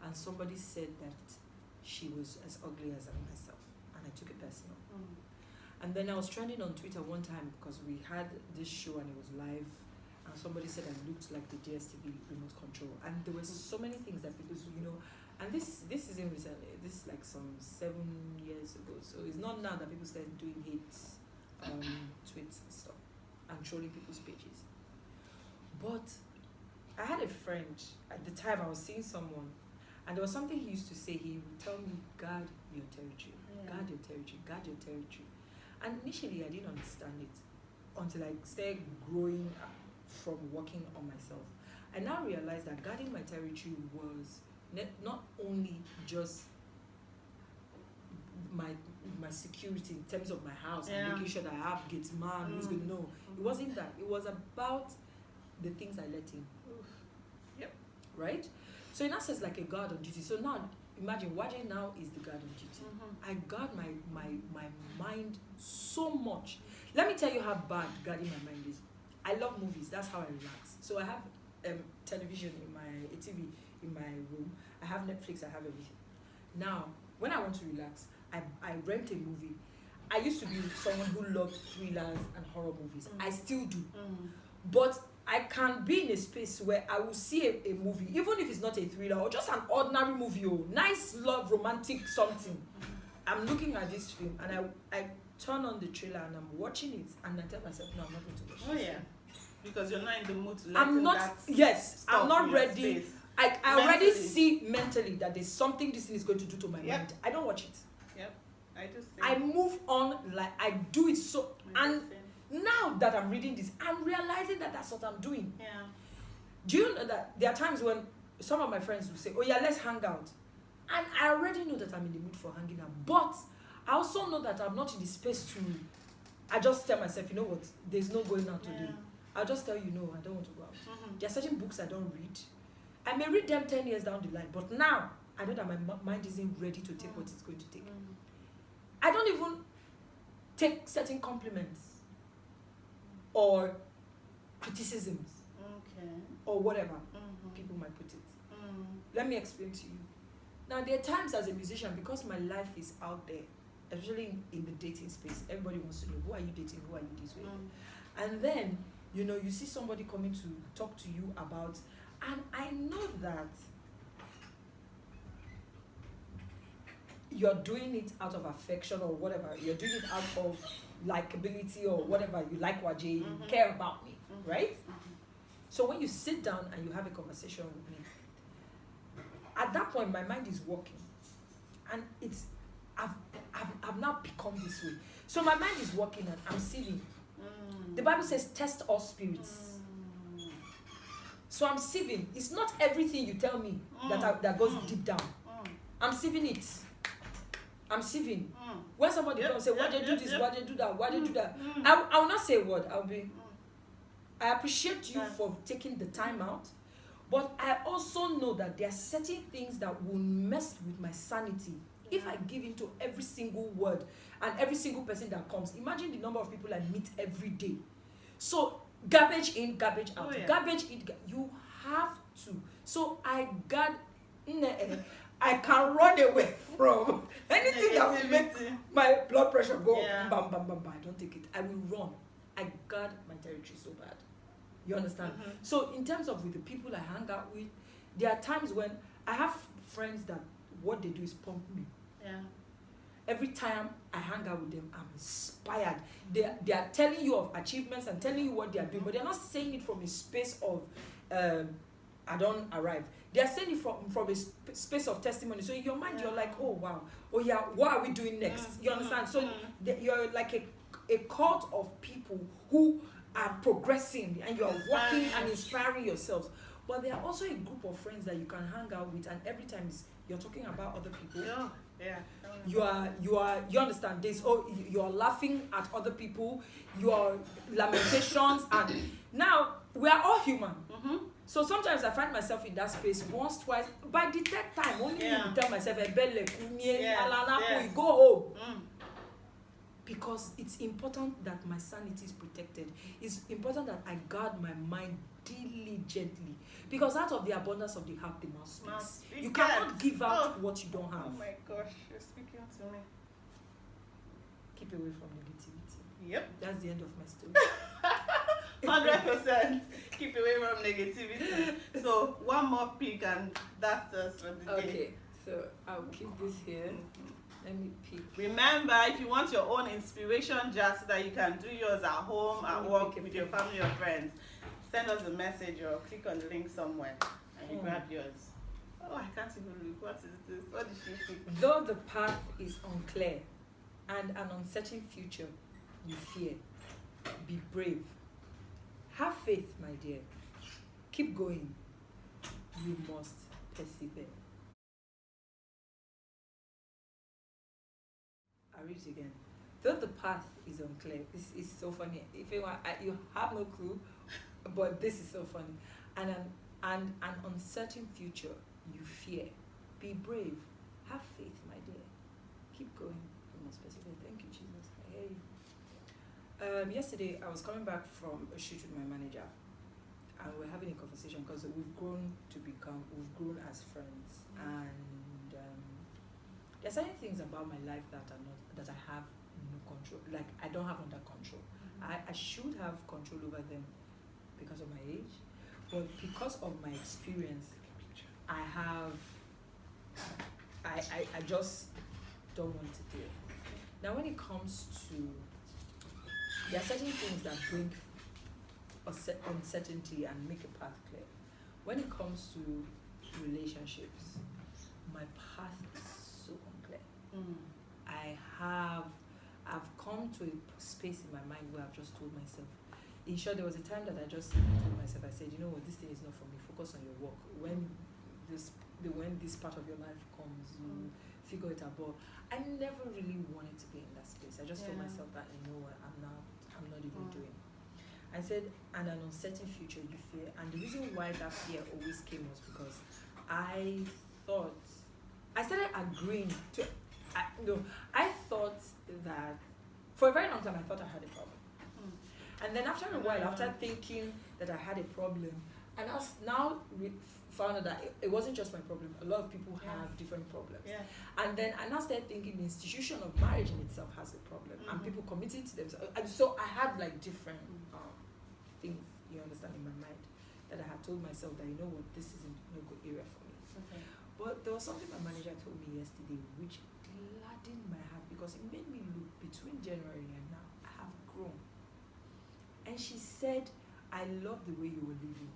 and somebody said that she was as ugly as myself, and I took it personal. And then I was trending on Twitter one time because we had this show and it was live, and somebody said I looked like the DSTV remote control, and there were so many things that people, and this isn't recently. This is like some 7 years ago. So it's not now that people started doing hate tweets and stuff and trolling people's pages. But I had a friend at the time. I was seeing someone, and there was something he used to say. He would tell me, "Guard your territory, guard your territory, guard your territory." And initially, I didn't understand it until I started growing from working on myself. I now realized that guarding my territory was not only just my security in terms of my house and making sure that I have gates man who's going to know. It wasn't that. It was about the things I let in. Yep. Right? So in that sense, like a guard on duty. So now, imagine, Waje now is the guard on duty. I guard my mind so much. Let me tell you how bad guarding my mind is. I love movies. That's how I relax. So I have television in a TV in my room. I have Netflix. I have everything. Now, when I want to relax, I rent a movie. I used to be someone who loved thrillers and horror movies. I still do. But I can be in a space where I will see a movie, even if it's not a thriller or just an ordinary movie, nice love, romantic something. I'm looking at this film and I turn on the trailer and I'm watching it and I tell myself, no, I'm not going to watch it. Oh yeah, because you're not in the mood to I'm not. Yes, I'm not ready. Space. I already see mentally that there's something this thing is going to do to my mind. I don't watch it. Yep, I just. I move on, like I do it so. And now that I'm reading this, I'm realizing that that's what I'm doing. Yeah. Do you know that there are times when some of my friends will say, "Oh yeah, let's hang out," and I already know that I'm in the mood for hanging out, but I also know that I'm not in the space to. I just tell myself, you know what? There's no going out today. I'll just tell you, no, I don't want to go out. There are certain books I don't read. I may read them 10 years down the line, but now I know that my mind isn't ready to take what it's going to take. I don't even take certain compliments or criticisms or whatever people might put it. Let me explain to you. Now, there are times as a musician, because my life is out there, especially in the dating space, everybody wants to know, who are you dating, who are you this way? And then, you see somebody coming to talk to you about, and I know that you're doing it out of affection or whatever, you're doing it out of likability or whatever, you like Waje, you care about me, right? So when you sit down and you have a conversation with me, at that point my mind is working, and I've now become this way. So my mind is working and I'm sieving. The Bible says, test all spirits. So I'm sieving. It's not everything you tell me that goes deep down. I'm sieving it. I'm sieving. When somebody comes and say, why they do this, why they do that, why they do that, I will not say a word. I'll be, I appreciate you for taking the time out, but I also know that there are certain things that will mess with my sanity if I give into every single word and every single person that comes. Imagine the number of people I meet every day. So garbage in, garbage out. Garbage in, you have to. So I can run away from anything that will make my blood pressure go up. Bam, bam, bam, bam. I don't take it. I will run. I guard my territory so bad. You understand? So in terms of with the people I hang out with, there are times when I have friends that what they do is pump me. Every time I hang out with them, I'm inspired. They are telling you of achievements and telling you what they are doing, but they're not saying it from a space of I don't arrive. They are saying it from a space of testimony. So in your mind, you're like, oh wow, oh yeah, what are we doing next? You understand? So you're like a cult of people who are progressing, and you're working and inspiring yourselves. But there are also a group of friends that you can hang out with, and every time you're talking about other people. You understand this? Oh, you're laughing at other people, your lamentations, and now we are all human. So sometimes I find myself in that space once, twice. By the third time, only you tell myself, you go home. Because it's important that my sanity is protected. It's important that I guard my mind diligently. Because out of the abundance of the heart, the mouth speaks. You cannot give out what you don't have. Oh my gosh, you're speaking to me. Keep away from negativity. Yep. That's the end of my story. 100%. keep away from negativity. So one more pick and that's us for the day. Okay, so I'll keep this here. Let me pick. Remember, if you want your own inspiration jar so that you can do yours at home, at work, with your family or friends, send us a message or click on the link somewhere and you grab yours. Oh, I can't even look. What is this? What did she pick? Though the path is unclear and an uncertain future you fear, be brave. Have faith, my dear. Keep going. You must persevere. I'll read it again. Though the path is unclear, this is so funny. If you have no clue, but this is so funny. And an uncertain future you fear. Be brave. Have faith, my dear. Keep going. You must persevere. Thank you, Jesus. I hear you. Yesterday, I was coming back from a shoot with my manager, and we're having a conversation because we've grown as friends, and there's certain things about my life that I have no control. Like I don't have under control. I should have control over them because of my age, but because of my experience, I just don't want to do it. Now, when it comes to, there are certain things that bring uncertainty and make a path clear. When it comes to relationships, my path is so unclear. I've come to a space in my mind where I've just told myself, in short, there was a time that I just told myself, I said, you know what, this thing is not for me, focus on your work. When this part of your life comes, you figure it out. But I never really wanted to be in that space. I just told myself that, you know what, I'm not even doing. I said, and an uncertain future you fear. And the reason why that fear always came was because I started agreeing to, I thought that, for a very long time, I thought I had a problem. And then after a while, after thinking that I had a problem, and I now found out that it wasn't just my problem. A lot of people have different problems. And then I now started thinking the institution of marriage in itself has a problem, and people committing to themselves. And so I had like different things, you understand, in my mind that I had told myself that, you know what, this isn't a good area for me. But there was something my manager told me yesterday which gladdened my heart because it made me look between January and now. I have grown. And she said, I love the way you were living.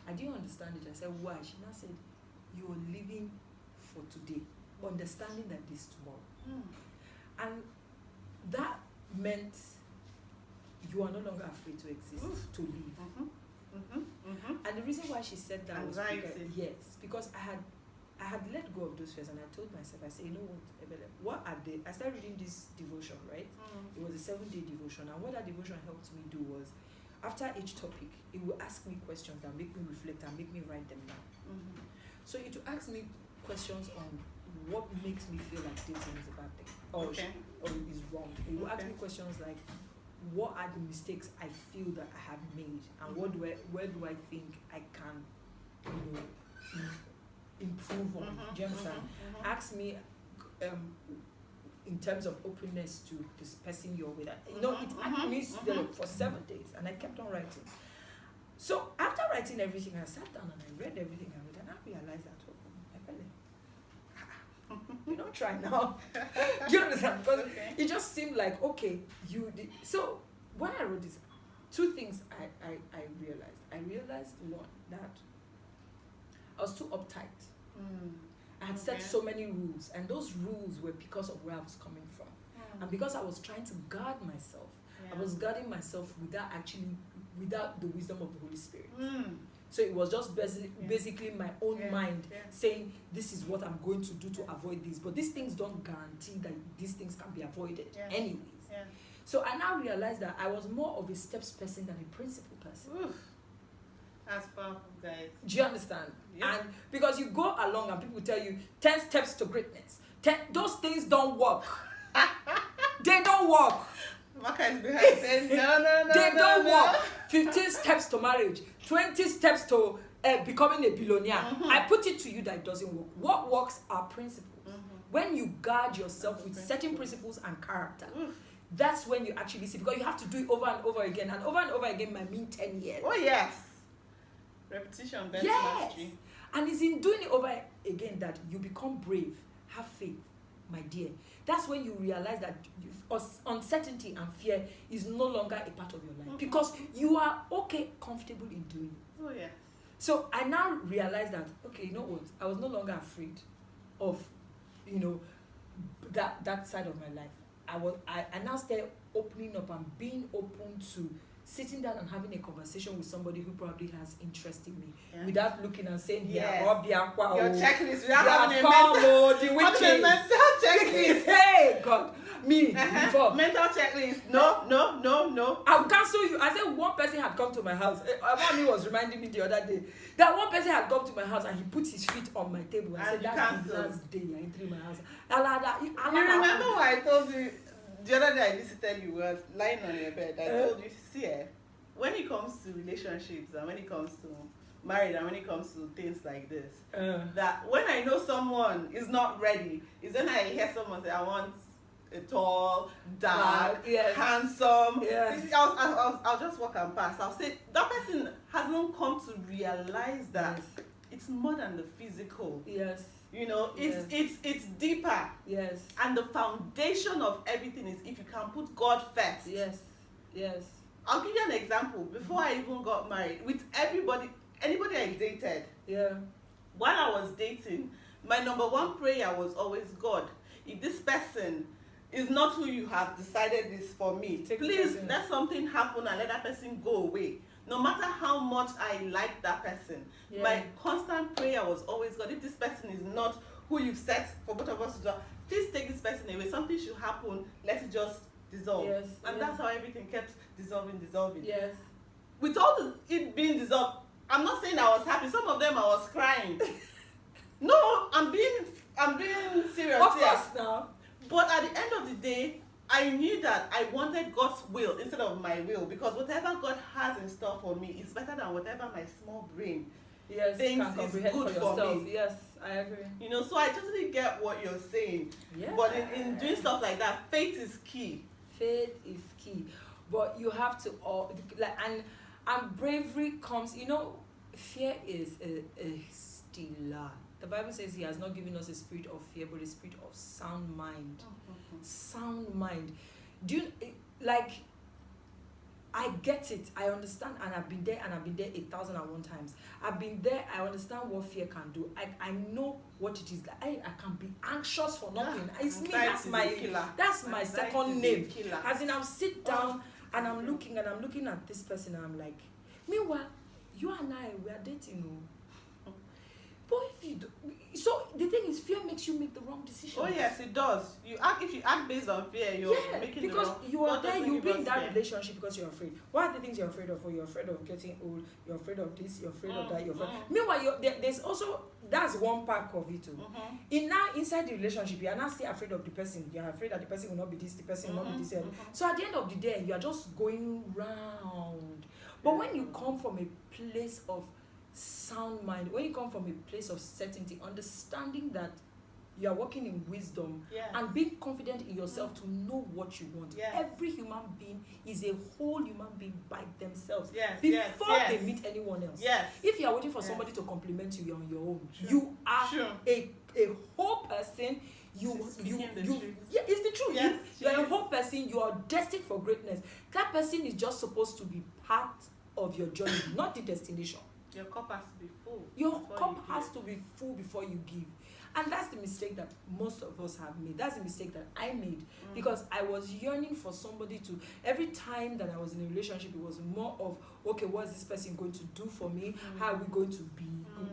I didn't understand it. I said, why? She now said, you are living for today, understanding that this tomorrow. And that meant you are no longer afraid to exist, to live. And the reason why she said that was because I had let go of those fears, and I told myself, I said, you know what are they? I started reading this devotion, right? It was a 7-day devotion, and what that devotion helped me do was, after each topic, it will ask me questions that make me reflect and make me write them down. So it will ask me questions on what makes me feel like dating is a bad thing or is wrong. It will ask me questions like, what are the mistakes I feel that I have made, and where do I think I can, improve on? Do you understand? Ask me in terms of openness to this person you're with. It asked me for 7 days, and I kept on writing. So after writing everything, I sat down and I read everything I read, and I realized that, you don't try now. Do you understand? Because it just seemed like, okay, you did. So when I wrote this, 2 things I realized. I realized, one, that I was too uptight. I had set so many rules, and those rules were because of where I was coming from. And because I was trying to guard myself, I was guarding myself without the wisdom of the Holy Spirit. So it was just basically my own mind saying, this is what I'm going to do to avoid this. But these things don't guarantee that these things can be avoided anyways. So I now realized that I was more of a steps person than a principle person. That's powerful, guys. Do you understand? And because you go along and people tell you 10 steps to greatness. Those things don't work. They don't work. Maka is behind saying, no. They don't work. 15 steps to marriage. 20 steps to becoming a billionaire. I put it to you that it doesn't work. What works are principles. When you guard yourself with certain principles and character, that's when you actually see. Because you have to do it over and over again. And over again might mean 10 years. Oh, yes. Repetition best Yes. mastery. And it's in doing it over again that you become brave. Have faith, my dear. That's when you realize that uncertainty and fear is no longer a part of your life. Because you are comfortable in doing it. Oh, yeah. So I now realize that, okay, you know what? I was no longer afraid of, that side of my life. I now started opening up and being open to sitting down and having a conversation with somebody who probably has interest in me, without looking and saying, your checklist, without having a mental checklist. Hey, God, me, before. Mental checklist. No. I'll cancel you. I said one person had come to my house. One me was reminding me the other day that one person had come to my house and he put his feet on my table. I said, that's the last day I entered my house. You remember what I told you? The other day I visited you, were lying on your bed. I told you, see, when it comes to relationships and when it comes to marriage and when it comes to things like this, that when I know someone is not ready, is when I hear someone say, I want a tall, dark, handsome. Yes. I'll just walk and pass. I'll say, that person hasn't come to realize that it's more than the physical. Yes. It's deeper. Yes. And the foundation of everything is if you can put God first. Yes. I'll give you an example. Before I even got married, with anybody I dated, while I was dating, my number one prayer was always, God, if this person is not who you have decided is for me, please let something happen and let that person go away. No matter how much I like that person, my constant prayer was always, God, if this person is not who you've set for both of us to do, please take this person away. Something should happen. Let it just dissolve. And that's how everything kept dissolving. Yes. With all it being dissolved, I'm not saying I was happy. Some of them I was crying. No, I'm being serious. Of course now. But at the end of the day, I knew that I wanted God's will instead of my will, because whatever God has in store for me is better than whatever my small brain thinks is good for me. Yes, I agree. So I totally get what you're saying. Yeah. But in doing stuff like that, faith is key. Faith is key. But you have to and bravery comes, fear is a stealer. The Bible says he has not given us a spirit of fear, but a spirit of sound mind. Sound mind. Do you, I get it. I understand, and I've been there 1,001 times. I've been there. I understand what fear can do. I know what it is. I can be anxious for nothing. It's me. That's my second name. As in, I'll sit down and I'm looking at this person and I'm like, meanwhile, you and I, we are dating. But if you do, so the thing is, fear makes you make the wrong decision. Oh yes, it does. If you act based on fear, you're making the wrong. Because you are there, you'll be in that relationship because you're afraid. What are the things you're afraid of? You're afraid of getting old. You're afraid of this. You're afraid of that. You're afraid. Meanwhile, there's also, that's one part of it too. Inside the relationship, you are not still afraid of the person. You're afraid that the person will not be this. The person will not be this. So at the end of the day, you are just going round. But when you come from a place of sound mind, when you come from a place of certainty, understanding that you are working in wisdom and being confident in yourself to know what you want. Every human being is a whole human being by themselves before they meet anyone else. If you are waiting for somebody to compliment you, you're on your own. You are a whole person. It's the truth. You're a whole person. You are destined for greatness. That person is just supposed to be part of your journey, not the destination. Your cup has to be full. Your cup has to be full before you give. And that's the mistake that most of us have made. That's the mistake that I made. Because I was yearning for somebody to, every time that I was in a relationship, it was more of, okay, what's this person going to do for me? How are we going to be?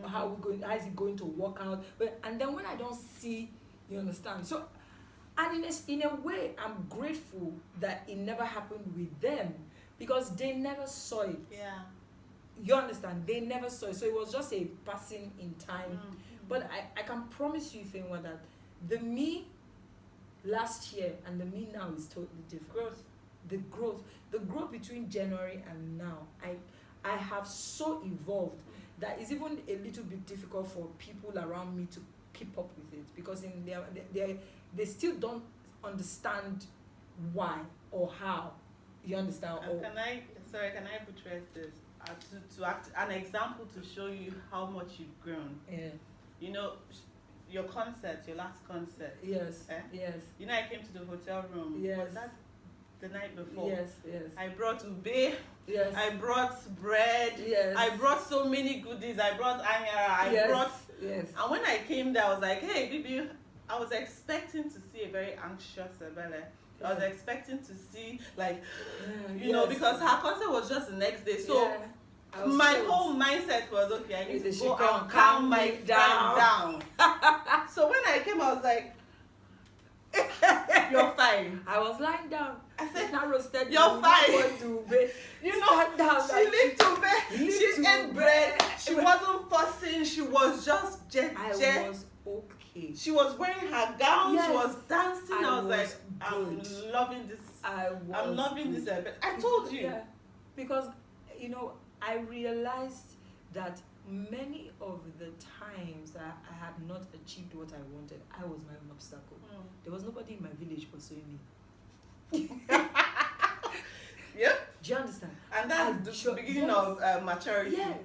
How is it going to work out? And then when I don't see, you understand? So, and in a way, I'm grateful that it never happened with them, because they never saw it. You understand? They never saw it. So it was just a passing in time. But I can promise you, Ify Mbagwu, that the me last year and the me now is totally different. The growth between January and now, I have so evolved that it's even a little bit difficult for people around me to keep up with it, because they still don't understand why or how. You understand? Can I sorry, can I buttress this? To act an example to show you how much you've grown. Yeah. You know, your concert, your last concert. Yes. Eh? Yes. You know, I came to the hotel room. Yes. Was that the night before? Yes. Yes. I brought ube. Yes. I brought bread. Yes. I brought so many goodies. I brought anyara. I Yes. brought. Yes. And when I came there, I was like, hey, Bibi, I was expecting to see a very anxious Abele. I was expecting to see, like, you know, because her concert was just the next day. So my whole mindset was, okay, I need to go and calm my friend down. So when I came, I was like, you're fine. I was lying down. I said, not roasted. You're fine. You know, down, she lived to bed. She ate bread. She wasn't fussing. She was just jet. I was okay. She was wearing her gown. Yes. She was dancing. I was like, good. I'm loving this. I'm loving this. I told you. Yeah. Because, you know, I realized that many of the times I had not achieved what I wanted, I was my own obstacle. There was nobody in my village pursuing me. Yeah. Do you understand? And that's the beginning of maturity. Yes.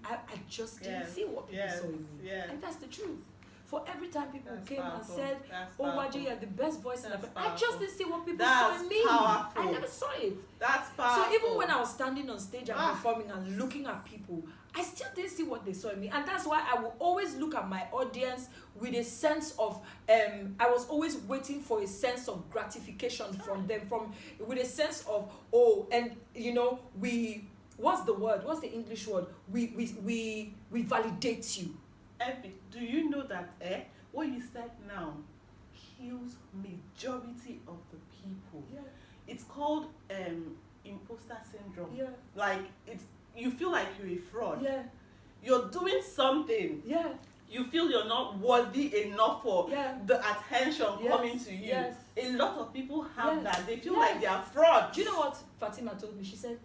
I just didn't see what people saw in me. Yeah. And that's the truth. For every time people came powerful. and said, oh, Waje, you're the best voice in Africa, I just didn't see what people saw in me. Powerful. I never saw it. That's powerful. So even when I was standing on stage and performing and looking at people, I still didn't see what they saw in me. And that's why I will always look at my audience with a sense of, I was always waiting for a sense of gratification from them, with a sense of, oh, and you know, what's the word? What's the English word? We validate you. Epic. Do you know that what you said now kills majority of the people? Yeah. It's called imposter syndrome. Yeah. Like you feel like you're a fraud. Yeah. You're doing something. Yeah. You feel you're not worthy enough for the attention coming to you. Yes. A lot of people have that. They feel Yes. like they are frauds. Do you know what Fatima told me? She said,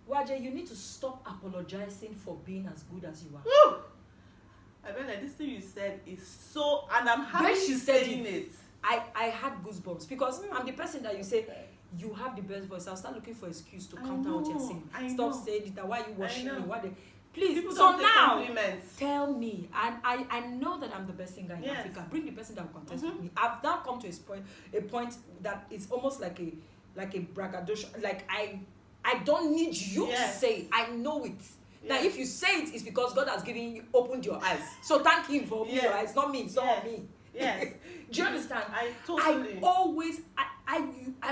Waje, you need to stop apologizing for being as good as you are. Woo! I bet like this thing you said is so, and I'm happy she's saying it. I had goosebumps because I'm the person that you say, you have the best voice. I'll start looking for excuse to counter what you're saying. Stop saying it. Why are you washing me? Please. People so don't take now, compliments. tell me. And I know that I'm the best singer in Africa. Bring the person that will contest with me. I've now come to a point that it's almost like a braggadocio. Like I don't need you to say it. I know it. Now, if you say it, it's because God has opened your eyes. So thank Him for opening your eyes, not me. It's not me. Yes. Do you understand? I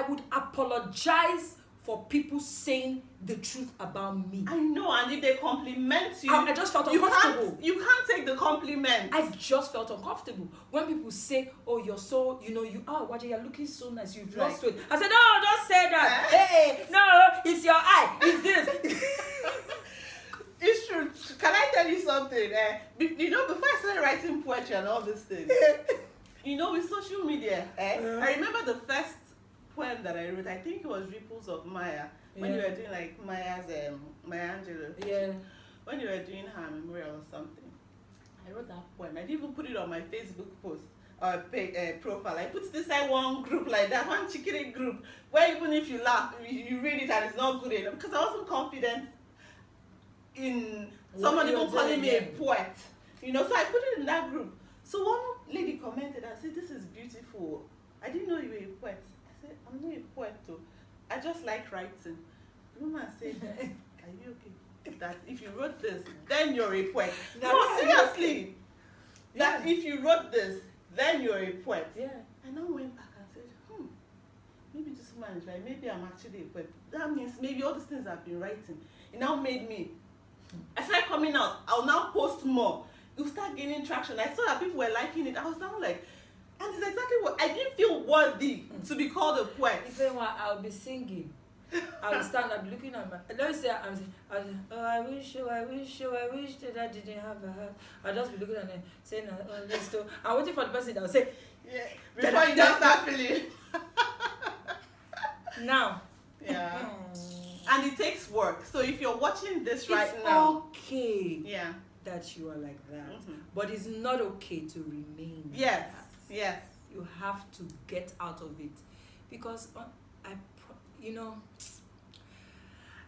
would apologize for people saying the truth about me. I know, and if they compliment you, I just felt uncomfortable. You can't take the compliment. I just felt uncomfortable when people say, "Oh, you're so, Waje, you're looking so nice. You've lost weight." I said, "No, don't say that. Hey, no, it's your eye. It's this." It's true. Can I tell you something? You know, before I started writing poetry and all these things, you know, with social media, I remember the first poem that I wrote. I think it was Ripples of Maya, when you were doing like Maya's Maya Angelou. Yeah. When you were doing her memorial or something, I wrote that poem. I didn't even put it on my Facebook post or profile. I put it inside one group like that, one chicken group, where even if you laugh, you read it and it's not good enough, because I wasn't confident in someone even calling me a poet, you know. So I put it in that group. So one lady commented and said, "This is beautiful. I didn't know you were a poet." I said, "I'm not a poet though. I just like writing." The woman said, "Are you okay? That if you wrote this, then you're a poet." No, seriously. That if you wrote this, then you're a poet. Yeah. And I went back and said, maybe this woman is right. Maybe I'm actually a poet. That means maybe all these things I've been writing, it now made me. I started coming out. I'll now post more. You start gaining traction. I saw that people were liking it. I was now like, and it's exactly what I didn't feel worthy to be called a poet. Even when I'll be singing, I will stand up looking at my. Let me say, I'm saying, oh, I wish that I didn't have a heart. I'll just be looking at them saying, oh, let's do. I'm waiting for the person that will say, before you just start feeling. Now. Yeah. And it takes work. So if you're watching this now, it's okay that you are like that. But it's not okay to remain like that. Yes. You have to get out of it. Because,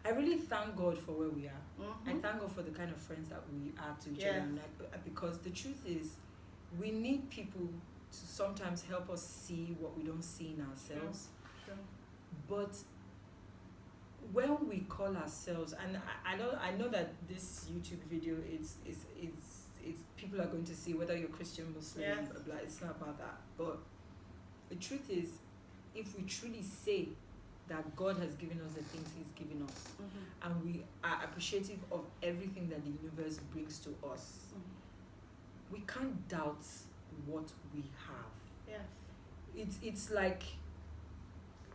I really thank God for where we are. Mm-hmm. I thank God for the kind of friends that we are to each Yes. other. And because the truth is, we need people to sometimes help us see what we don't see in ourselves. Sure. But when we call ourselves, and I know that this YouTube video it's people are going to see whether you're Christian, Muslim, Yes. blah, blah, it's not about that. But the truth is, if we truly say that God has given us the things He's given us, Mm-hmm. and we are appreciative of everything that the universe brings to us, Mm-hmm. we can't doubt what we have. Yes. It's like,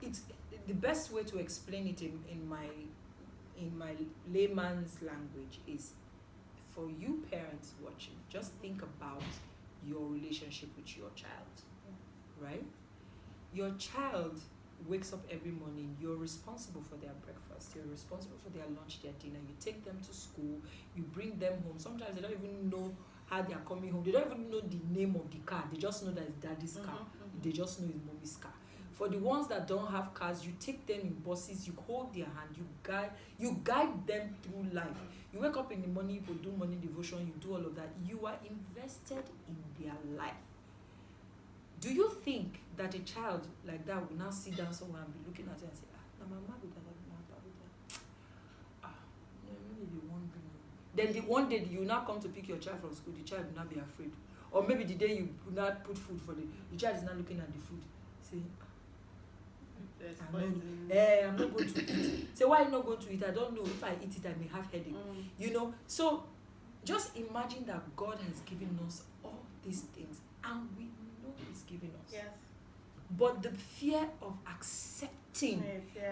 it's the best way to explain it in my layman's language is, for you parents watching, just think about your relationship with your child, right? Your child wakes up every morning, you're responsible for their breakfast, you're responsible for their lunch, their dinner, you take them to school, you bring them home. Sometimes they don't even know how they are coming home, they don't even know the name of the car, they just know that it's daddy's car, Mm-hmm. they just know it's mommy's car. For the ones that don't have cars, you take them in buses, you hold their hand, you guide them through life. You wake up in the morning, you do morning devotion, you do all of that. You are invested in their life. Do you think that a child like that will now sit down somewhere and be looking at it and say, no, my mom with that, no, maybe they won't bring me. Then the one day you now come to pick your child from school, the child will not be afraid. Or maybe the day you will not put food for the child is not looking at the food, saying, I'm not going to eat. Say, why are you not going to eat? I don't know. If I eat it, I may have headache. You know? So just imagine that God has given us all these things and we know He's giving us. Yes. But the fear of accepting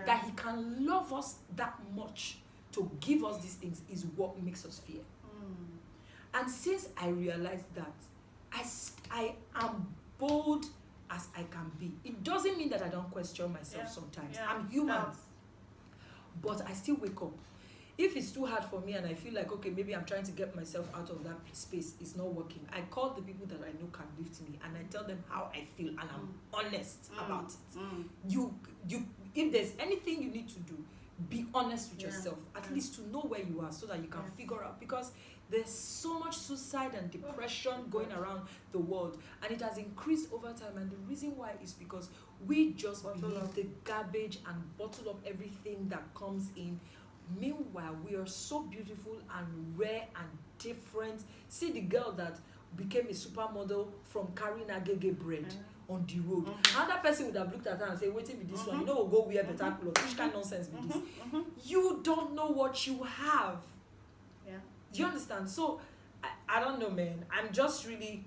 that He can love us that much to give us these things is what makes us fear. And since I realized that, I am bold as I can be. It doesn't mean that I don't question myself sometimes. I'm human. But I still wake up. If it's too hard for me and I feel like, okay, maybe I'm trying to get myself out of that space, it's not working, I call the people that I know can lift me and I tell them how I feel and I'm honest about it. You, if there's anything you need to do, be honest with yourself, at least to know where you are so that you can figure out, because there's so much suicide and depression going around the world and it has increased over time, and the reason why is because we just believe the garbage and bottle up everything that comes in. Meanwhile, we are so beautiful and rare and different. See the girl that became a supermodel from carrying agege bread on the road. Another person would have looked at her and said, wait be this one, you know, we'll go wear better clothes. Which kind of nonsense be this? You don't know what you have. Do you understand? So I don't know, man. I'm just really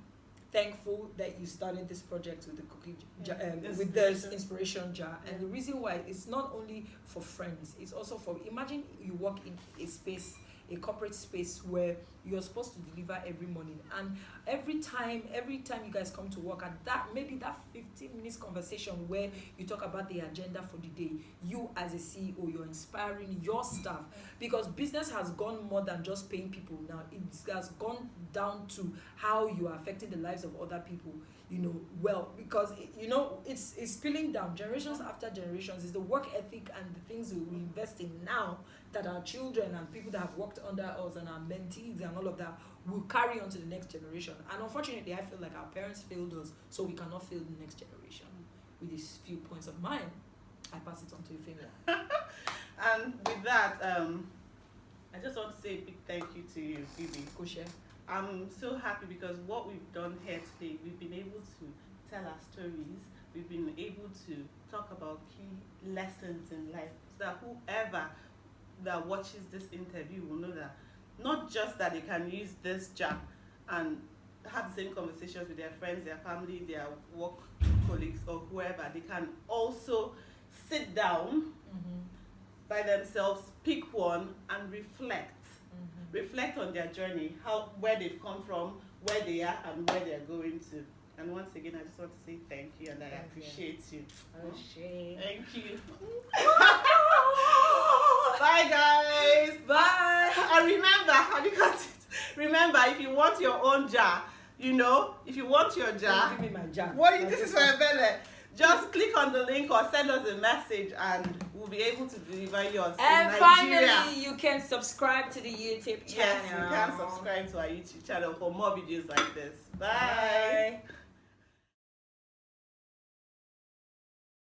thankful that you started this project with the cookie jar, with the Inspiration Jar. And the reason why, it's not only for friends, it's also for, imagine you work in a space, a corporate space where you're supposed to deliver every morning, and every time you guys come to work, and that maybe that 15 minutes conversation where you talk about the agenda for the day, you as a CEO, you're inspiring your staff, because business has gone more than just paying people now. It has gone down to how you are affecting the lives of other people, you know, well, because it's spilling down generations after generations. It's the work ethic and the things we invest in now that our children and people that have worked under us and our mentees and all of that will carry on to the next generation. And unfortunately, I feel like our parents failed us, so we cannot fail the next generation. With these few points of mine, I pass it on to Ify. And with that, I just want to say a big thank you to you, Phoebe. Kosher. I'm so happy because what we've done here today, we've been able to tell our stories, we've been able to talk about key lessons in life, so that whoever that watches this interview will know that not just that they can use this jar and have the same conversations with their friends, their family, their work colleagues, or whoever. They can also sit down by themselves, pick one, and reflect on their journey, where they've come from, where they are, and where they're going to. And once again, I just want to say thank you, and I appreciate you. Thank you. Bye, guys. Bye. And remember, if you want your own jar, if you want your jar, give me my jar. this is for your belly. just click on the link or send us a message and we'll be able to deliver yours. And in Nigeria. finally, you can subscribe to the YouTube channel. Yes, you can subscribe to our YouTube channel for more videos like this. Bye. Bye.